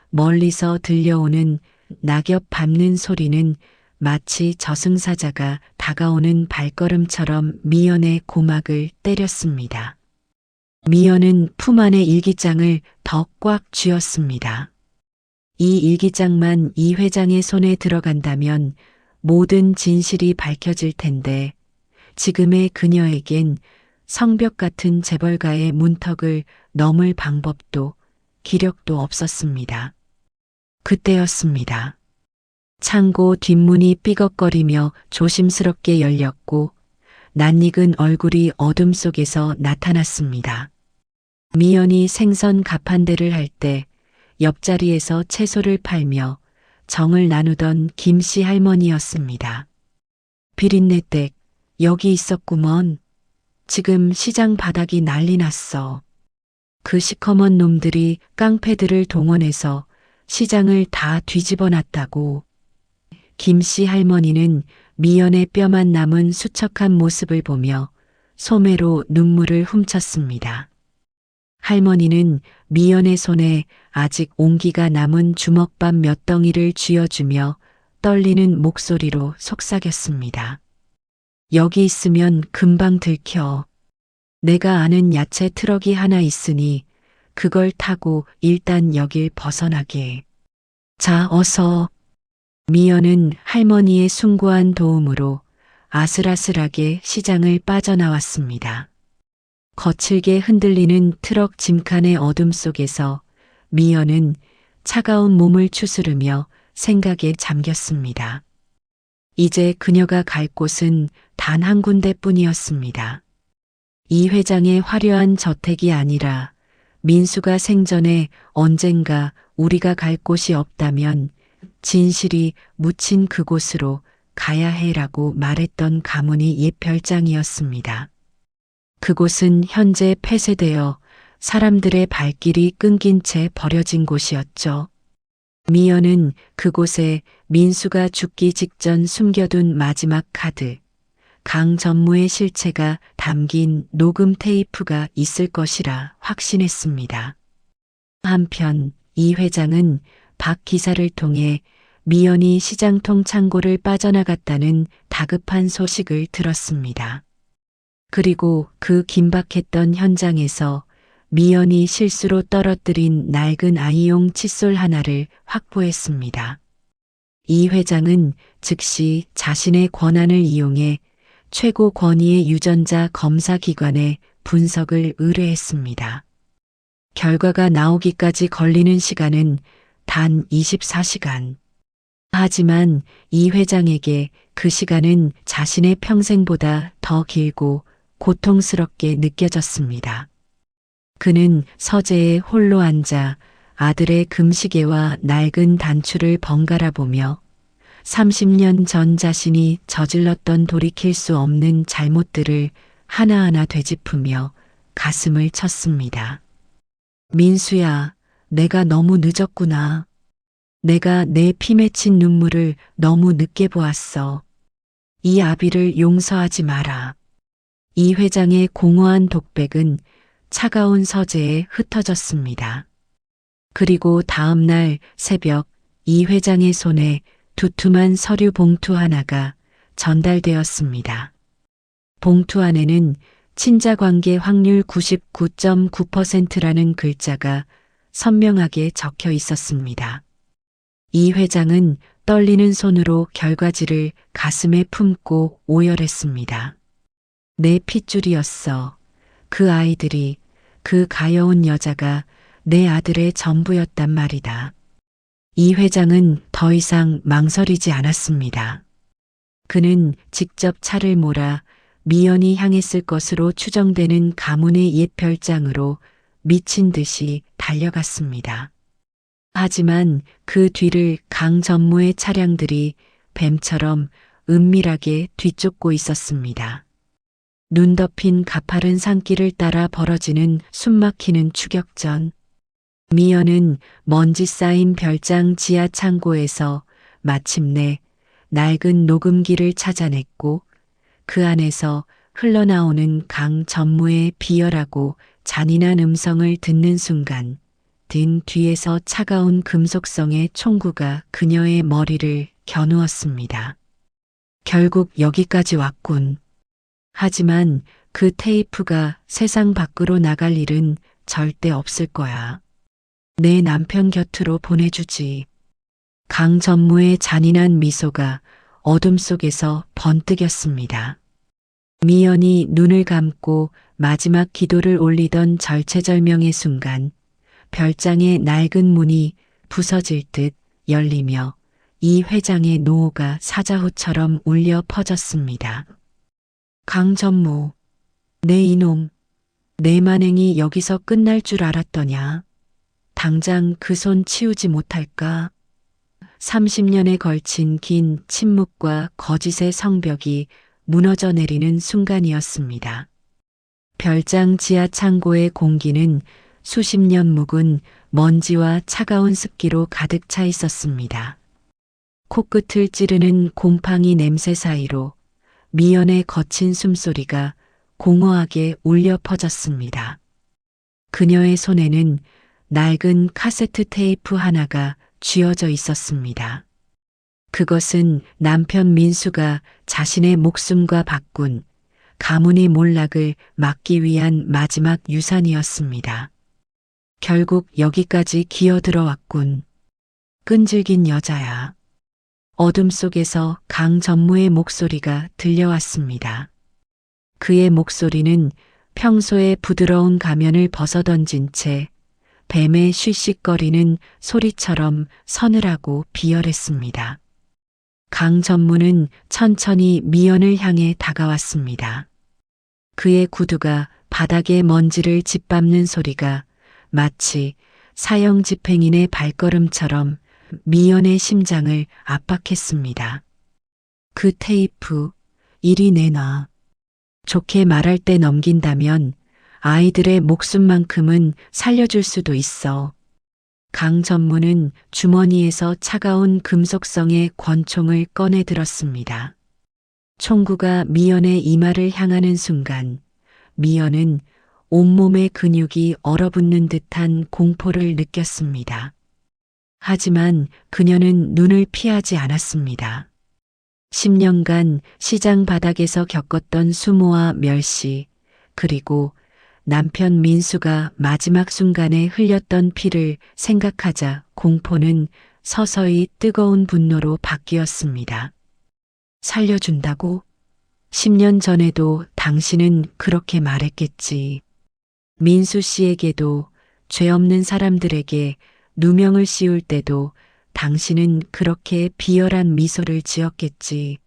Speaker 1: 멀리서 들려오는 낙엽 밟는 소리는 마치 저승사자가 다가오는 발걸음처럼 미연의 고막을 때렸습니다. 미연은 품 안의 일기장을 더 꽉 쥐었습니다. 이 일기장만 이 회장의 손에 들어간다면 모든 진실이 밝혀질 텐데 지금의 그녀에겐 성벽 같은 재벌가의 문턱을 넘을 방법도 기력도 없었습니다. 그때였습니다. 창고 뒷문이 삐걱거리며 조심스럽게 열렸고 낯익은 얼굴이 어둠 속에서 나타났습니다. 미연이 생선 가판대를 할 때 옆자리에서 채소를 팔며 정을 나누던 김씨 할머니였습니다. 비린내댁 여기 있었구먼. 지금 시장 바닥이 난리 났어. 그 시커먼 놈들이 깡패들을 동원해서 시장을 다 뒤집어 놨다고. 김씨 할머니는 미연의 뼈만 남은 수척한 모습을 보며 소매로 눈물을 훔쳤습니다. 할머니는 미연의 손에 아직 온기가 남은 주먹밥 몇 덩이를 쥐어주며 떨리는 목소리로 속삭였습니다. 여기 있으면 금방 들켜. 내가 아는 야채 트럭이 하나 있으니 그걸 타고 일단 여길 벗어나게. 자, 어서. 미연은 할머니의 숭고한 도움으로 아슬아슬하게 시장을 빠져나왔습니다. 거칠게 흔들리는 트럭 짐칸의 어둠 속에서 미연은 차가운 몸을 추스르며 생각에 잠겼습니다. 이제 그녀가 갈 곳은 단 한 군데뿐이었습니다. 이 회장의 화려한 저택이 아니라 민수가 생전에 언젠가 우리가 갈 곳이 없다면 진실이 묻힌 그곳으로 가야 해라고 말했던 가문이 옛 별장이었습니다. 그곳은 현재 폐쇄되어 사람들의 발길이 끊긴 채 버려진 곳이었죠. 미연은 그곳에 민수가 죽기 직전 숨겨둔 마지막 카드, 강 전무의 실체가 담긴 녹음 테이프가 있을 것이라 확신했습니다. 한편 이 회장은 박 기사를 통해 미연이 시장통 창고를 빠져나갔다는 다급한 소식을 들었습니다. 그리고 그 긴박했던 현장에서 미연이 실수로 떨어뜨린 낡은 아이용 칫솔 하나를 확보했습니다. 이 회장은 즉시 자신의 권한을 이용해 최고 권위의 유전자 검사 기관에 분석을 의뢰했습니다. 결과가 나오기까지 걸리는 시간은 단 24시간. 하지만 이 회장에게 그 시간은 자신의 평생보다 더 길고 고통스럽게 느껴졌습니다. 그는 서재에 홀로 앉아 아들의 금시계와 낡은 단추를 번갈아 보며 30년 전 자신이 저질렀던 돌이킬 수 없는 잘못들을 하나하나 되짚으며 가슴을 쳤습니다. 민수야, 내가 너무 늦었구나. 내가 내 피 맺힌 눈물을 너무 늦게 보았어. 이 아비를 용서하지 마라. 이 회장의 공허한 독백은 차가운 서재에 흩어졌습니다. 그리고 다음 날 새벽 이 회장의 손에 두툼한 서류 봉투 하나가 전달되었습니다. 봉투 안에는 친자관계 확률 99.9%라는 글자가 선명하게 적혀 있었습니다. 이 회장은 떨리는 손으로 결과지를 가슴에 품고 오열했습니다. 내 핏줄이었어. 그 아이들이, 그 가여운 여자가 내 아들의 전부였단 말이다. 이 회장은 더 이상 망설이지 않았습니다. 그는 직접 차를 몰아 미연이 향했을 것으로 추정되는 가문의 옛 별장으로 미친 듯이 달려갔습니다. 하지만 그 뒤를 강 전무의 차량들이 뱀처럼 은밀하게 뒤쫓고 있었습니다. 눈 덮인 가파른 산길을 따라 벌어지는 숨막히는 추격전. 미연은 먼지 쌓인 별장 지하 창고에서 마침내 낡은 녹음기를 찾아냈고 그 안에서 흘러나오는 강 전무의 비열하고 잔인한 음성을 듣는 순간 등 뒤에서 차가운 금속성의 총구가 그녀의 머리를 겨누었습니다. 결국 여기까지 왔군. 하지만 그 테이프가 세상 밖으로 나갈 일은 절대 없을 거야. 내 남편 곁으로 보내주지. 강 전무의 잔인한 미소가 어둠 속에서 번뜩였습니다. 미연이 눈을 감고 마지막 기도를 올리던 절체절명의 순간 별장의 낡은 문이 부서질 듯 열리며 이 회장의 노호가 사자후처럼 울려 퍼졌습니다. 강 전무, 내 이놈, 내 만행이 여기서 끝날 줄 알았더냐. 당장 그 손 치우지 못할까? 30년에 걸친 긴 침묵과 거짓의 성벽이 무너져 내리는 순간이었습니다. 별장 지하 창고의 공기는 수십 년 묵은 먼지와 차가운 습기로 가득 차 있었습니다. 코끝을 찌르는 곰팡이 냄새 사이로 미연의 거친 숨소리가 공허하게 울려 퍼졌습니다. 그녀의 손에는 낡은 카세트 테이프 하나가 쥐어져 있었습니다. 그것은 남편 민수가 자신의 목숨과 바꾼 가문의 몰락을 막기 위한 마지막 유산이었습니다. 결국 여기까지 기어들어왔군. 끈질긴 여자야. 어둠 속에서 강 전무의 목소리가 들려왔습니다. 그의 목소리는 평소의 부드러운 가면을 벗어던진 채 뱀의 쉿쉿거리는 소리처럼 서늘하고 비열했습니다. 강 전무는 천천히 미연을 향해 다가왔습니다. 그의 구두가 바닥의 먼지를 짓밟는 소리가 마치 사형 집행인의 발걸음처럼 미연의 심장을 압박했습니다. 그 테이프, 이리 내놔. 좋게 말할 때 넘긴다면 아이들의 목숨만큼은 살려줄 수도 있어. 강 전무는 주머니에서 차가운 금속성의 권총을 꺼내 들었습니다. 총구가 미연의 이마를 향하는 순간 미연은 온몸의 근육이 얼어붙는 듯한 공포를 느꼈습니다. 하지만 그녀는 눈을 피하지 않았습니다. 10년간 시장 바닥에서 겪었던 수모와 멸시, 그리고 남편 민수가 마지막 순간에 흘렸던 피를 생각하자 공포는 서서히 뜨거운 분노로 바뀌었습니다. 살려준다고? 10년 전에도 당신은 그렇게 말했겠지. 민수 씨에게도 죄 없는 사람들에게 누명을 씌울 때도 당신은 그렇게 비열한 미소를 지었겠지.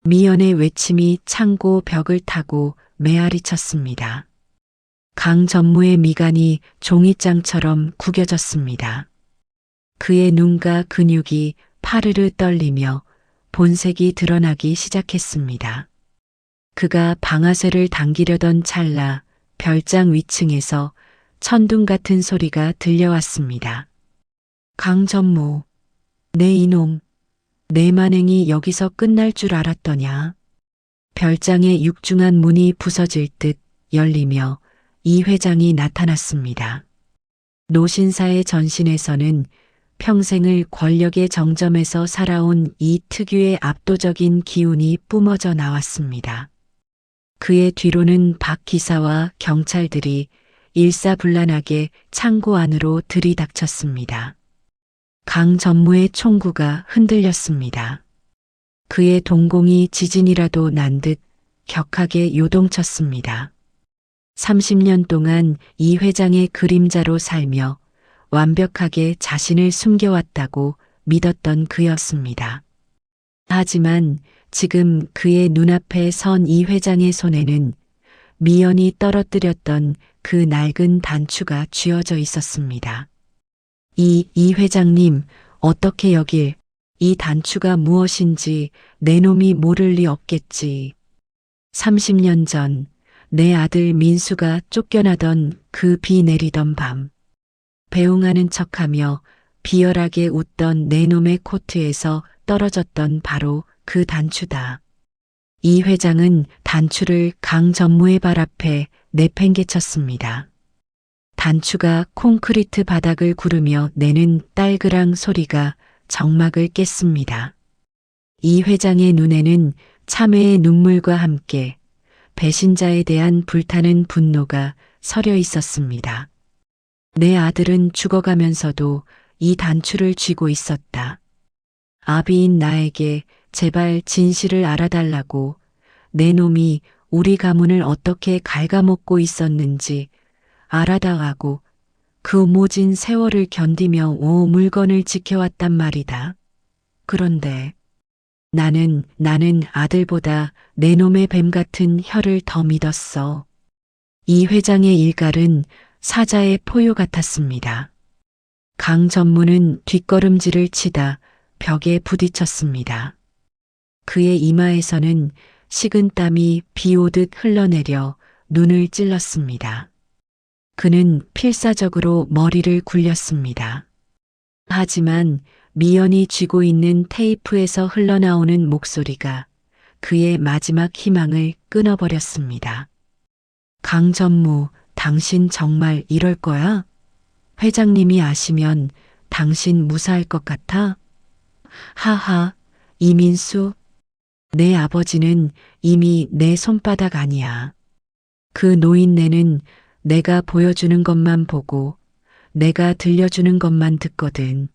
Speaker 1: 미연의 외침이 창고 벽을 타고 메아리 쳤습니다. 강 전무의 미간이 종이장처럼 구겨졌습니다. 그의 눈과 근육이 파르르 떨리며 본색이 드러나기 시작했습니다. 그가 방아쇠를 당기려던 찰나 별장 위층에서 천둥 같은 소리가 들려왔습니다. 강 전무, 내 이놈, 내 만행이 여기서 끝날 줄 알았더냐. 별장의 육중한 문이 부서질 듯 열리며 이 회장이 나타났습니다. 노신사의 전신에서는 평생을 권력의 정점에서 살아온 이 특유의 압도적인 기운이 뿜어져 나왔습니다. 그의 뒤로는 박 기사와 경찰들이 일사불란하게 창고 안으로 들이닥쳤습니다. 강 전무의 총구가 흔들렸습니다. 그의 동공이 지진이라도 난 듯 격하게 요동쳤습니다. 30년 동안 이 회장의 그림자로 살며 완벽하게 자신을 숨겨왔다고 믿었던 그였습니다. 하지만 지금 그의 눈앞에 선 이 회장의 손에는 미연이 떨어뜨렸던 그 낡은 단추가 쥐어져 있었습니다. 이 회장님, 어떻게 여길, 이 단추가 무엇인지 내 놈이 모를 리 없겠지. 30년 전 내 아들 민수가 쫓겨나던 그 비 내리던 밤, 배웅하는 척하며 비열하게 웃던 내 놈의 코트에서 떨어졌던 바로 그 단추다. 이 회장은 단추를 강 전무의 발 앞에 내팽개쳤습니다. 단추가 콘크리트 바닥을 구르며 내는 딸그랑 소리가 정막을 깼습니다. 이 회장의 눈에는 참회의 눈물과 함께 배신자에 대한 불타는 분노가 서려 있었습니다. 내 아들은 죽어가면서도 이 단추를 쥐고 있었다. 아비인 나에게 제발 진실을 알아달라고, 내 놈이 우리 가문을 어떻게 갉아먹고 있었는지 알아달라고 그 모진 세월을 견디며 물건을 지켜왔단 말이다. 그런데 나는 아들보다 내 놈의 뱀 같은 혀를 더 믿었어. 이 회장의 일갈은 사자의 포효 같았습니다. 강 전무는 뒷걸음질을 치다 벽에 부딪혔습니다. 그의 이마에서는 식은땀이 비 오듯 흘러내려 눈을 찔렀습니다. 그는 필사적으로 머리를 굴렸습니다. 하지만 미연이 쥐고 있는 테이프에서 흘러나오는 목소리가 그의 마지막 희망을 끊어버렸습니다. 강 전무, 당신 정말 이럴 거야? 회장님이 아시면 당신 무사할 것 같아? 하하, 이민수. 내 아버지는 이미 내 손바닥 아니야. 그 노인네는 내가 보여주는 것만 보고 내가 들려주는 것만 듣거든.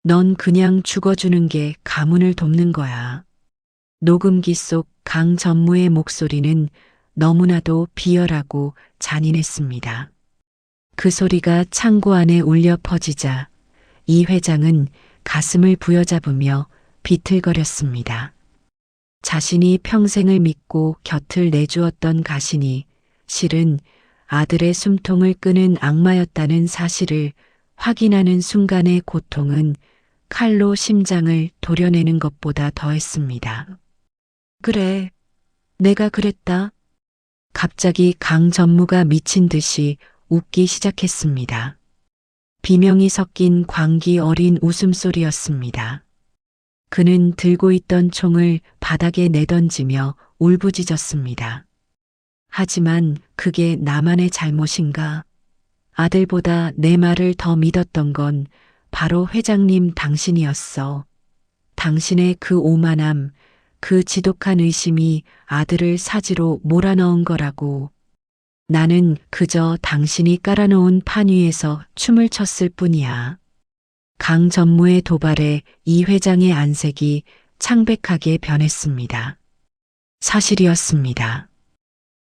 Speaker 1: 넌 그냥 죽어주는 게 가문을 돕는 거야. 녹음기 속 강 전무의 목소리는 너무나도 비열하고 잔인했습니다. 그 소리가 창고 안에 울려 퍼지자 이 회장은 가슴을 부여잡으며 비틀거렸습니다. 자신이 평생을 믿고 곁을 내주었던 가신이 실은 아들의 숨통을 끄는 악마였다는 사실을 확인하는 순간의 고통은 칼로 심장을 도려내는 것보다 더했습니다. 그래, 내가 그랬다. 갑자기 강 전무가 미친 듯이 웃기 시작했습니다. 비명이 섞인 광기 어린 웃음소리였습니다. 그는 들고 있던 총을 바닥에 내던지며 울부짖었습니다. 하지만 그게 나만의 잘못인가? 아들보다 내 말을 더 믿었던 건 바로 회장님 당신이었어. 당신의 그 오만함, 그 지독한 의심이 아들을 사지로 몰아넣은 거라고. 나는 그저 당신이 깔아놓은 판 위에서 춤을 췄을 뿐이야. 강 전무의 도발에 이 회장의 안색이 창백하게 변했습니다. 사실이었습니다.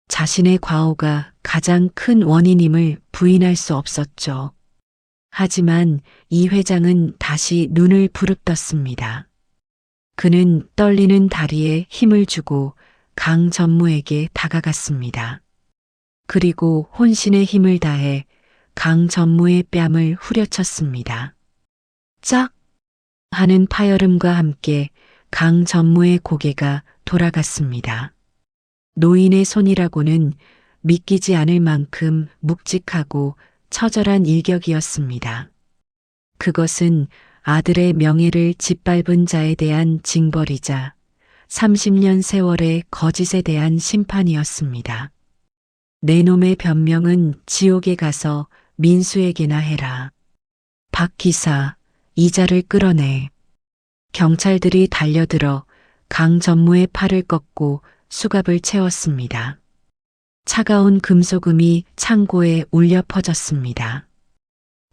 Speaker 1: 자신의 과오가 가장 큰 원인임을 부인할 수 없었죠. 하지만 이 회장은 다시 눈을 부릅떴습니다. 그는 떨리는 다리에 힘을 주고 강 전무에게 다가갔습니다. 그리고 혼신의 힘을 다해 강 전무의 뺨을 후려쳤습니다. 짝! 하는 파열음과 함께 강 전무의 고개가 돌아갔습니다. 노인의 손이라고는 믿기지 않을 만큼 묵직하고 처절한 일격이었습니다. 그것은 아들의 명예를 짓밟은 자에 대한 징벌이자 30년 세월의 거짓에 대한 심판이었습니다. 내 놈의 변명은 지옥에 가서 민수에게나 해라. 박 기사, 이자를 끌어내. 경찰들이 달려들어 강 전무의 팔을 꺾고 수갑을 채웠습니다. 차가운 금소금이 창고에 울려 퍼졌습니다.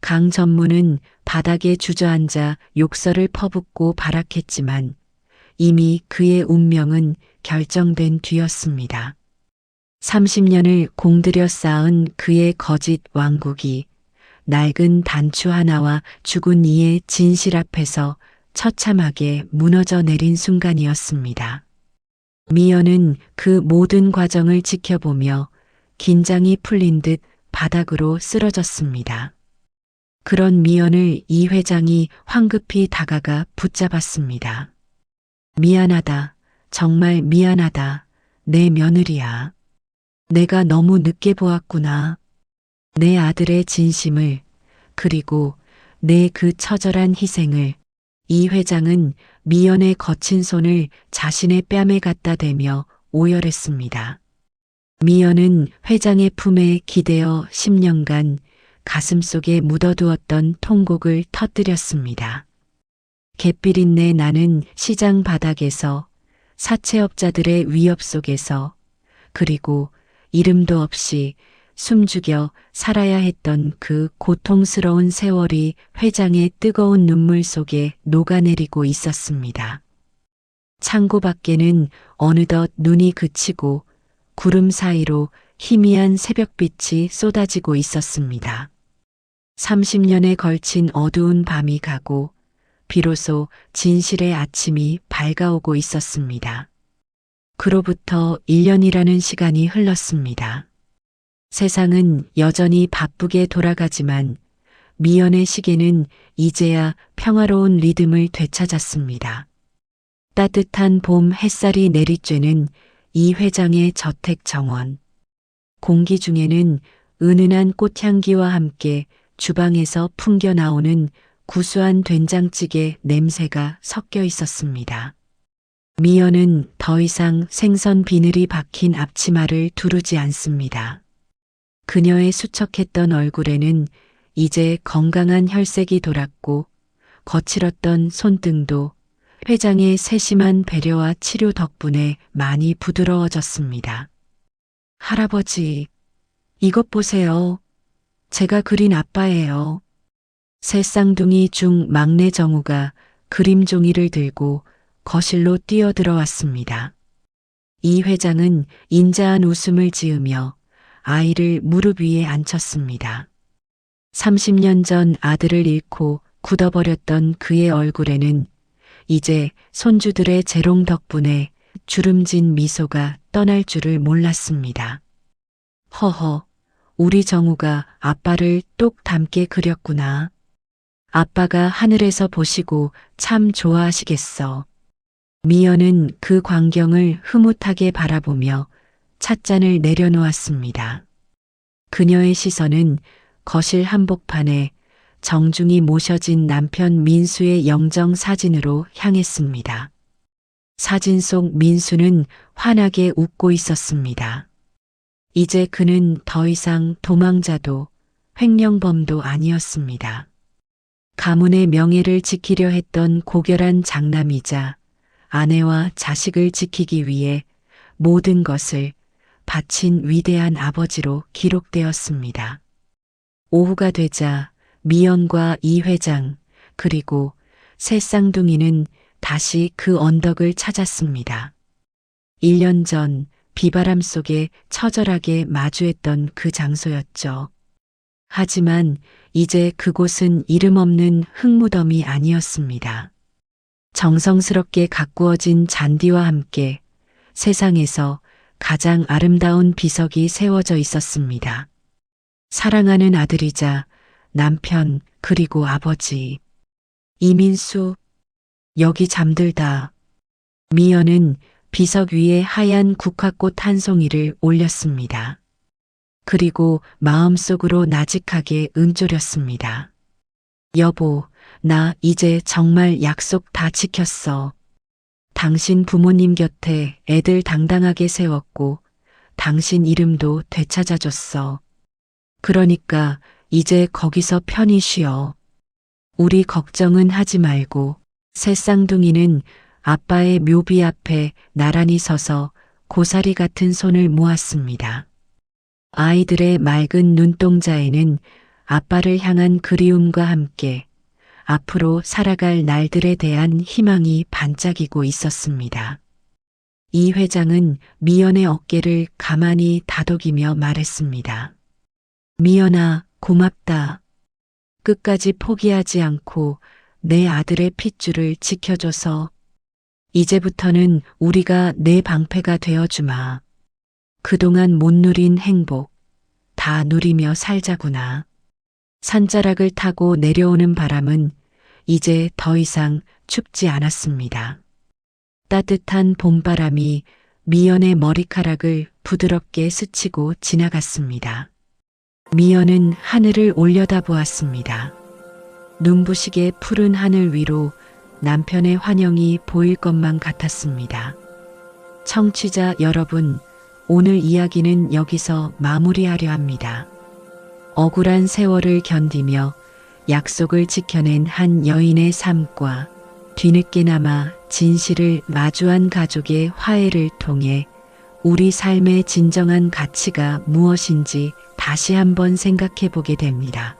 Speaker 1: 강 전무는 바닥에 주저앉아 욕설을 퍼붓고 발악했지만 이미 그의 운명은 결정된 뒤였습니다. 30년을 공들여 쌓은 그의 거짓 왕국이 낡은 단추 하나와 죽은 이의 진실 앞에서 처참하게 무너져 내린 순간이었습니다. 미연은 그 모든 과정을 지켜보며 긴장이 풀린 듯 바닥으로 쓰러졌습니다. 그런 미연을 이 회장이 황급히 다가가 붙잡았습니다. 미안하다. 정말 미안하다. 내 며느리야. 내가 너무 늦게 보았구나. 내 아들의 진심을, 그리고 내 그 처절한 희생을. 이 회장은 미연의 거친 손을 자신의 뺨에 갖다 대며 오열했습니다. 미연은 회장의 품에 기대어 10년간 가슴속에 묻어두었던 통곡을 터뜨렸습니다. 갯비린내 나는 시장 바닥에서 사채업자들의 위협 속에서 그리고 이름도 없이 숨죽여 살아야 했던 그 고통스러운 세월이 회장의 뜨거운 눈물 속에 녹아내리고 있었습니다. 창고 밖에는 어느덧 눈이 그치고 구름 사이로 희미한 새벽빛이 쏟아지고 있었습니다. 30년에 걸친 어두운 밤이 가고 비로소 진실의 아침이 밝아오고 있었습니다. 그로부터 1년이라는 시간이 흘렀습니다. 세상은 여전히 바쁘게 돌아가지만 미연의 시계는 이제야 평화로운 리듬을 되찾았습니다. 따뜻한 봄 햇살이 내리쬐는 이 회장의 저택 정원. 공기 중에는 은은한 꽃향기와 함께 주방에서 풍겨 나오는 구수한 된장찌개 냄새가 섞여 있었습니다. 미연은 더 이상 생선 비늘이 박힌 앞치마를 두르지 않습니다. 그녀의 수척했던 얼굴에는 이제 건강한 혈색이 돌았고 거칠었던 손등도 회장의 세심한 배려와 치료 덕분에 많이 부드러워졌습니다. 할아버지, 이것 보세요. 제가 그린 아빠예요. 새 쌍둥이 중 막내 정우가 그림 종이를 들고 거실로 뛰어들어왔습니다. 이 회장은 인자한 웃음을 지으며 아이를 무릎 위에 앉혔습니다. 30년 전 아들을 잃고 굳어버렸던 그의 얼굴에는 이제 손주들의 재롱 덕분에 주름진 미소가 떠날 줄을 몰랐습니다. 허허, 우리 정우가 아빠를 똑 닮게 그렸구나. 아빠가 하늘에서 보시고 참 좋아하시겠어. 미연은 그 광경을 흐뭇하게 바라보며 찻잔을 내려놓았습니다. 그녀의 시선은 거실 한복판에 정중히 모셔진 남편 민수의 영정 사진으로 향했습니다. 사진 속 민수는 환하게 웃고 있었습니다. 이제 그는 더 이상 도망자도 횡령범도 아니었습니다. 가문의 명예를 지키려 했던 고결한 장남이자 아내와 자식을 지키기 위해 모든 것을 바친 위대한 아버지로 기록되었습니다. 오후가 되자 미연과 이 회장 그리고 새 쌍둥이는 다시 그 언덕을 찾았습니다. 1년 전 비바람 속에 처절하게 마주했던 그 장소였죠. 하지만 이제 그곳은 이름 없는 흙무덤이 아니었습니다. 정성스럽게 가꾸어진 잔디와 함께 세상에서 가장 아름다운 비석이 세워져 있었습니다. 사랑하는 아들이자 남편 그리고 아버지. 이민수, 여기 잠들다. 미연은 비석 위에 하얀 국화꽃 한 송이를 올렸습니다. 그리고 마음속으로 나직하게 은조렸습니다. 여보, 나 이제 정말 약속 다 지켰어. 당신 부모님 곁에 애들 당당하게 세웠고 당신 이름도 되찾아줬어. 그러니까 이제 거기서 편히 쉬어. 우리 걱정은 하지 말고. 새 쌍둥이는 아빠의 묘비 앞에 나란히 서서 고사리 같은 손을 모았습니다. 아이들의 맑은 눈동자에는 아빠를 향한 그리움과 함께 앞으로 살아갈 날들에 대한 희망이 반짝이고 있었습니다. 이 회장은 미연의 어깨를 가만히 다독이며 말했습니다. 미연아, 고맙다. 끝까지 포기하지 않고 내 아들의 핏줄을 지켜줘서. 이제부터는 우리가 내 방패가 되어주마. 그동안 못 누린 행복 다 누리며 살자구나. 산자락을 타고 내려오는 바람은 이제 더 이상 춥지 않았습니다. 따뜻한 봄바람이 미연의 머리카락을 부드럽게 스치고 지나갔습니다. 미연은 하늘을 올려다보았습니다. 눈부시게 푸른 하늘 위로 남편의 환영이 보일 것만 같았습니다. 청취자 여러분, 오늘 이야기는 여기서 마무리하려 합니다. 억울한 세월을 견디며 약속을 지켜낸 한 여인의 삶과 뒤늦게나마 진실을 마주한 가족의 화해를 통해 우리 삶의 진정한 가치가 무엇인지 다시 한번 생각해 보게 됩니다.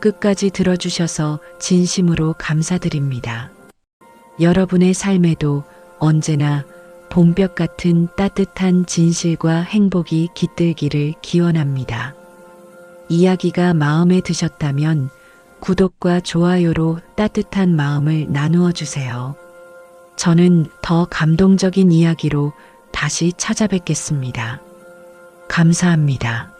Speaker 1: 끝까지 들어주셔서 진심으로 감사드립니다. 여러분의 삶에도 언제나 봄볕 같은 따뜻한 진실과 행복이 깃들기를 기원합니다. 이야기가 마음에 드셨다면 구독과 좋아요로 따뜻한 마음을 나누어 주세요. 저는 더 감동적인 이야기로 다시 찾아뵙겠습니다. 감사합니다.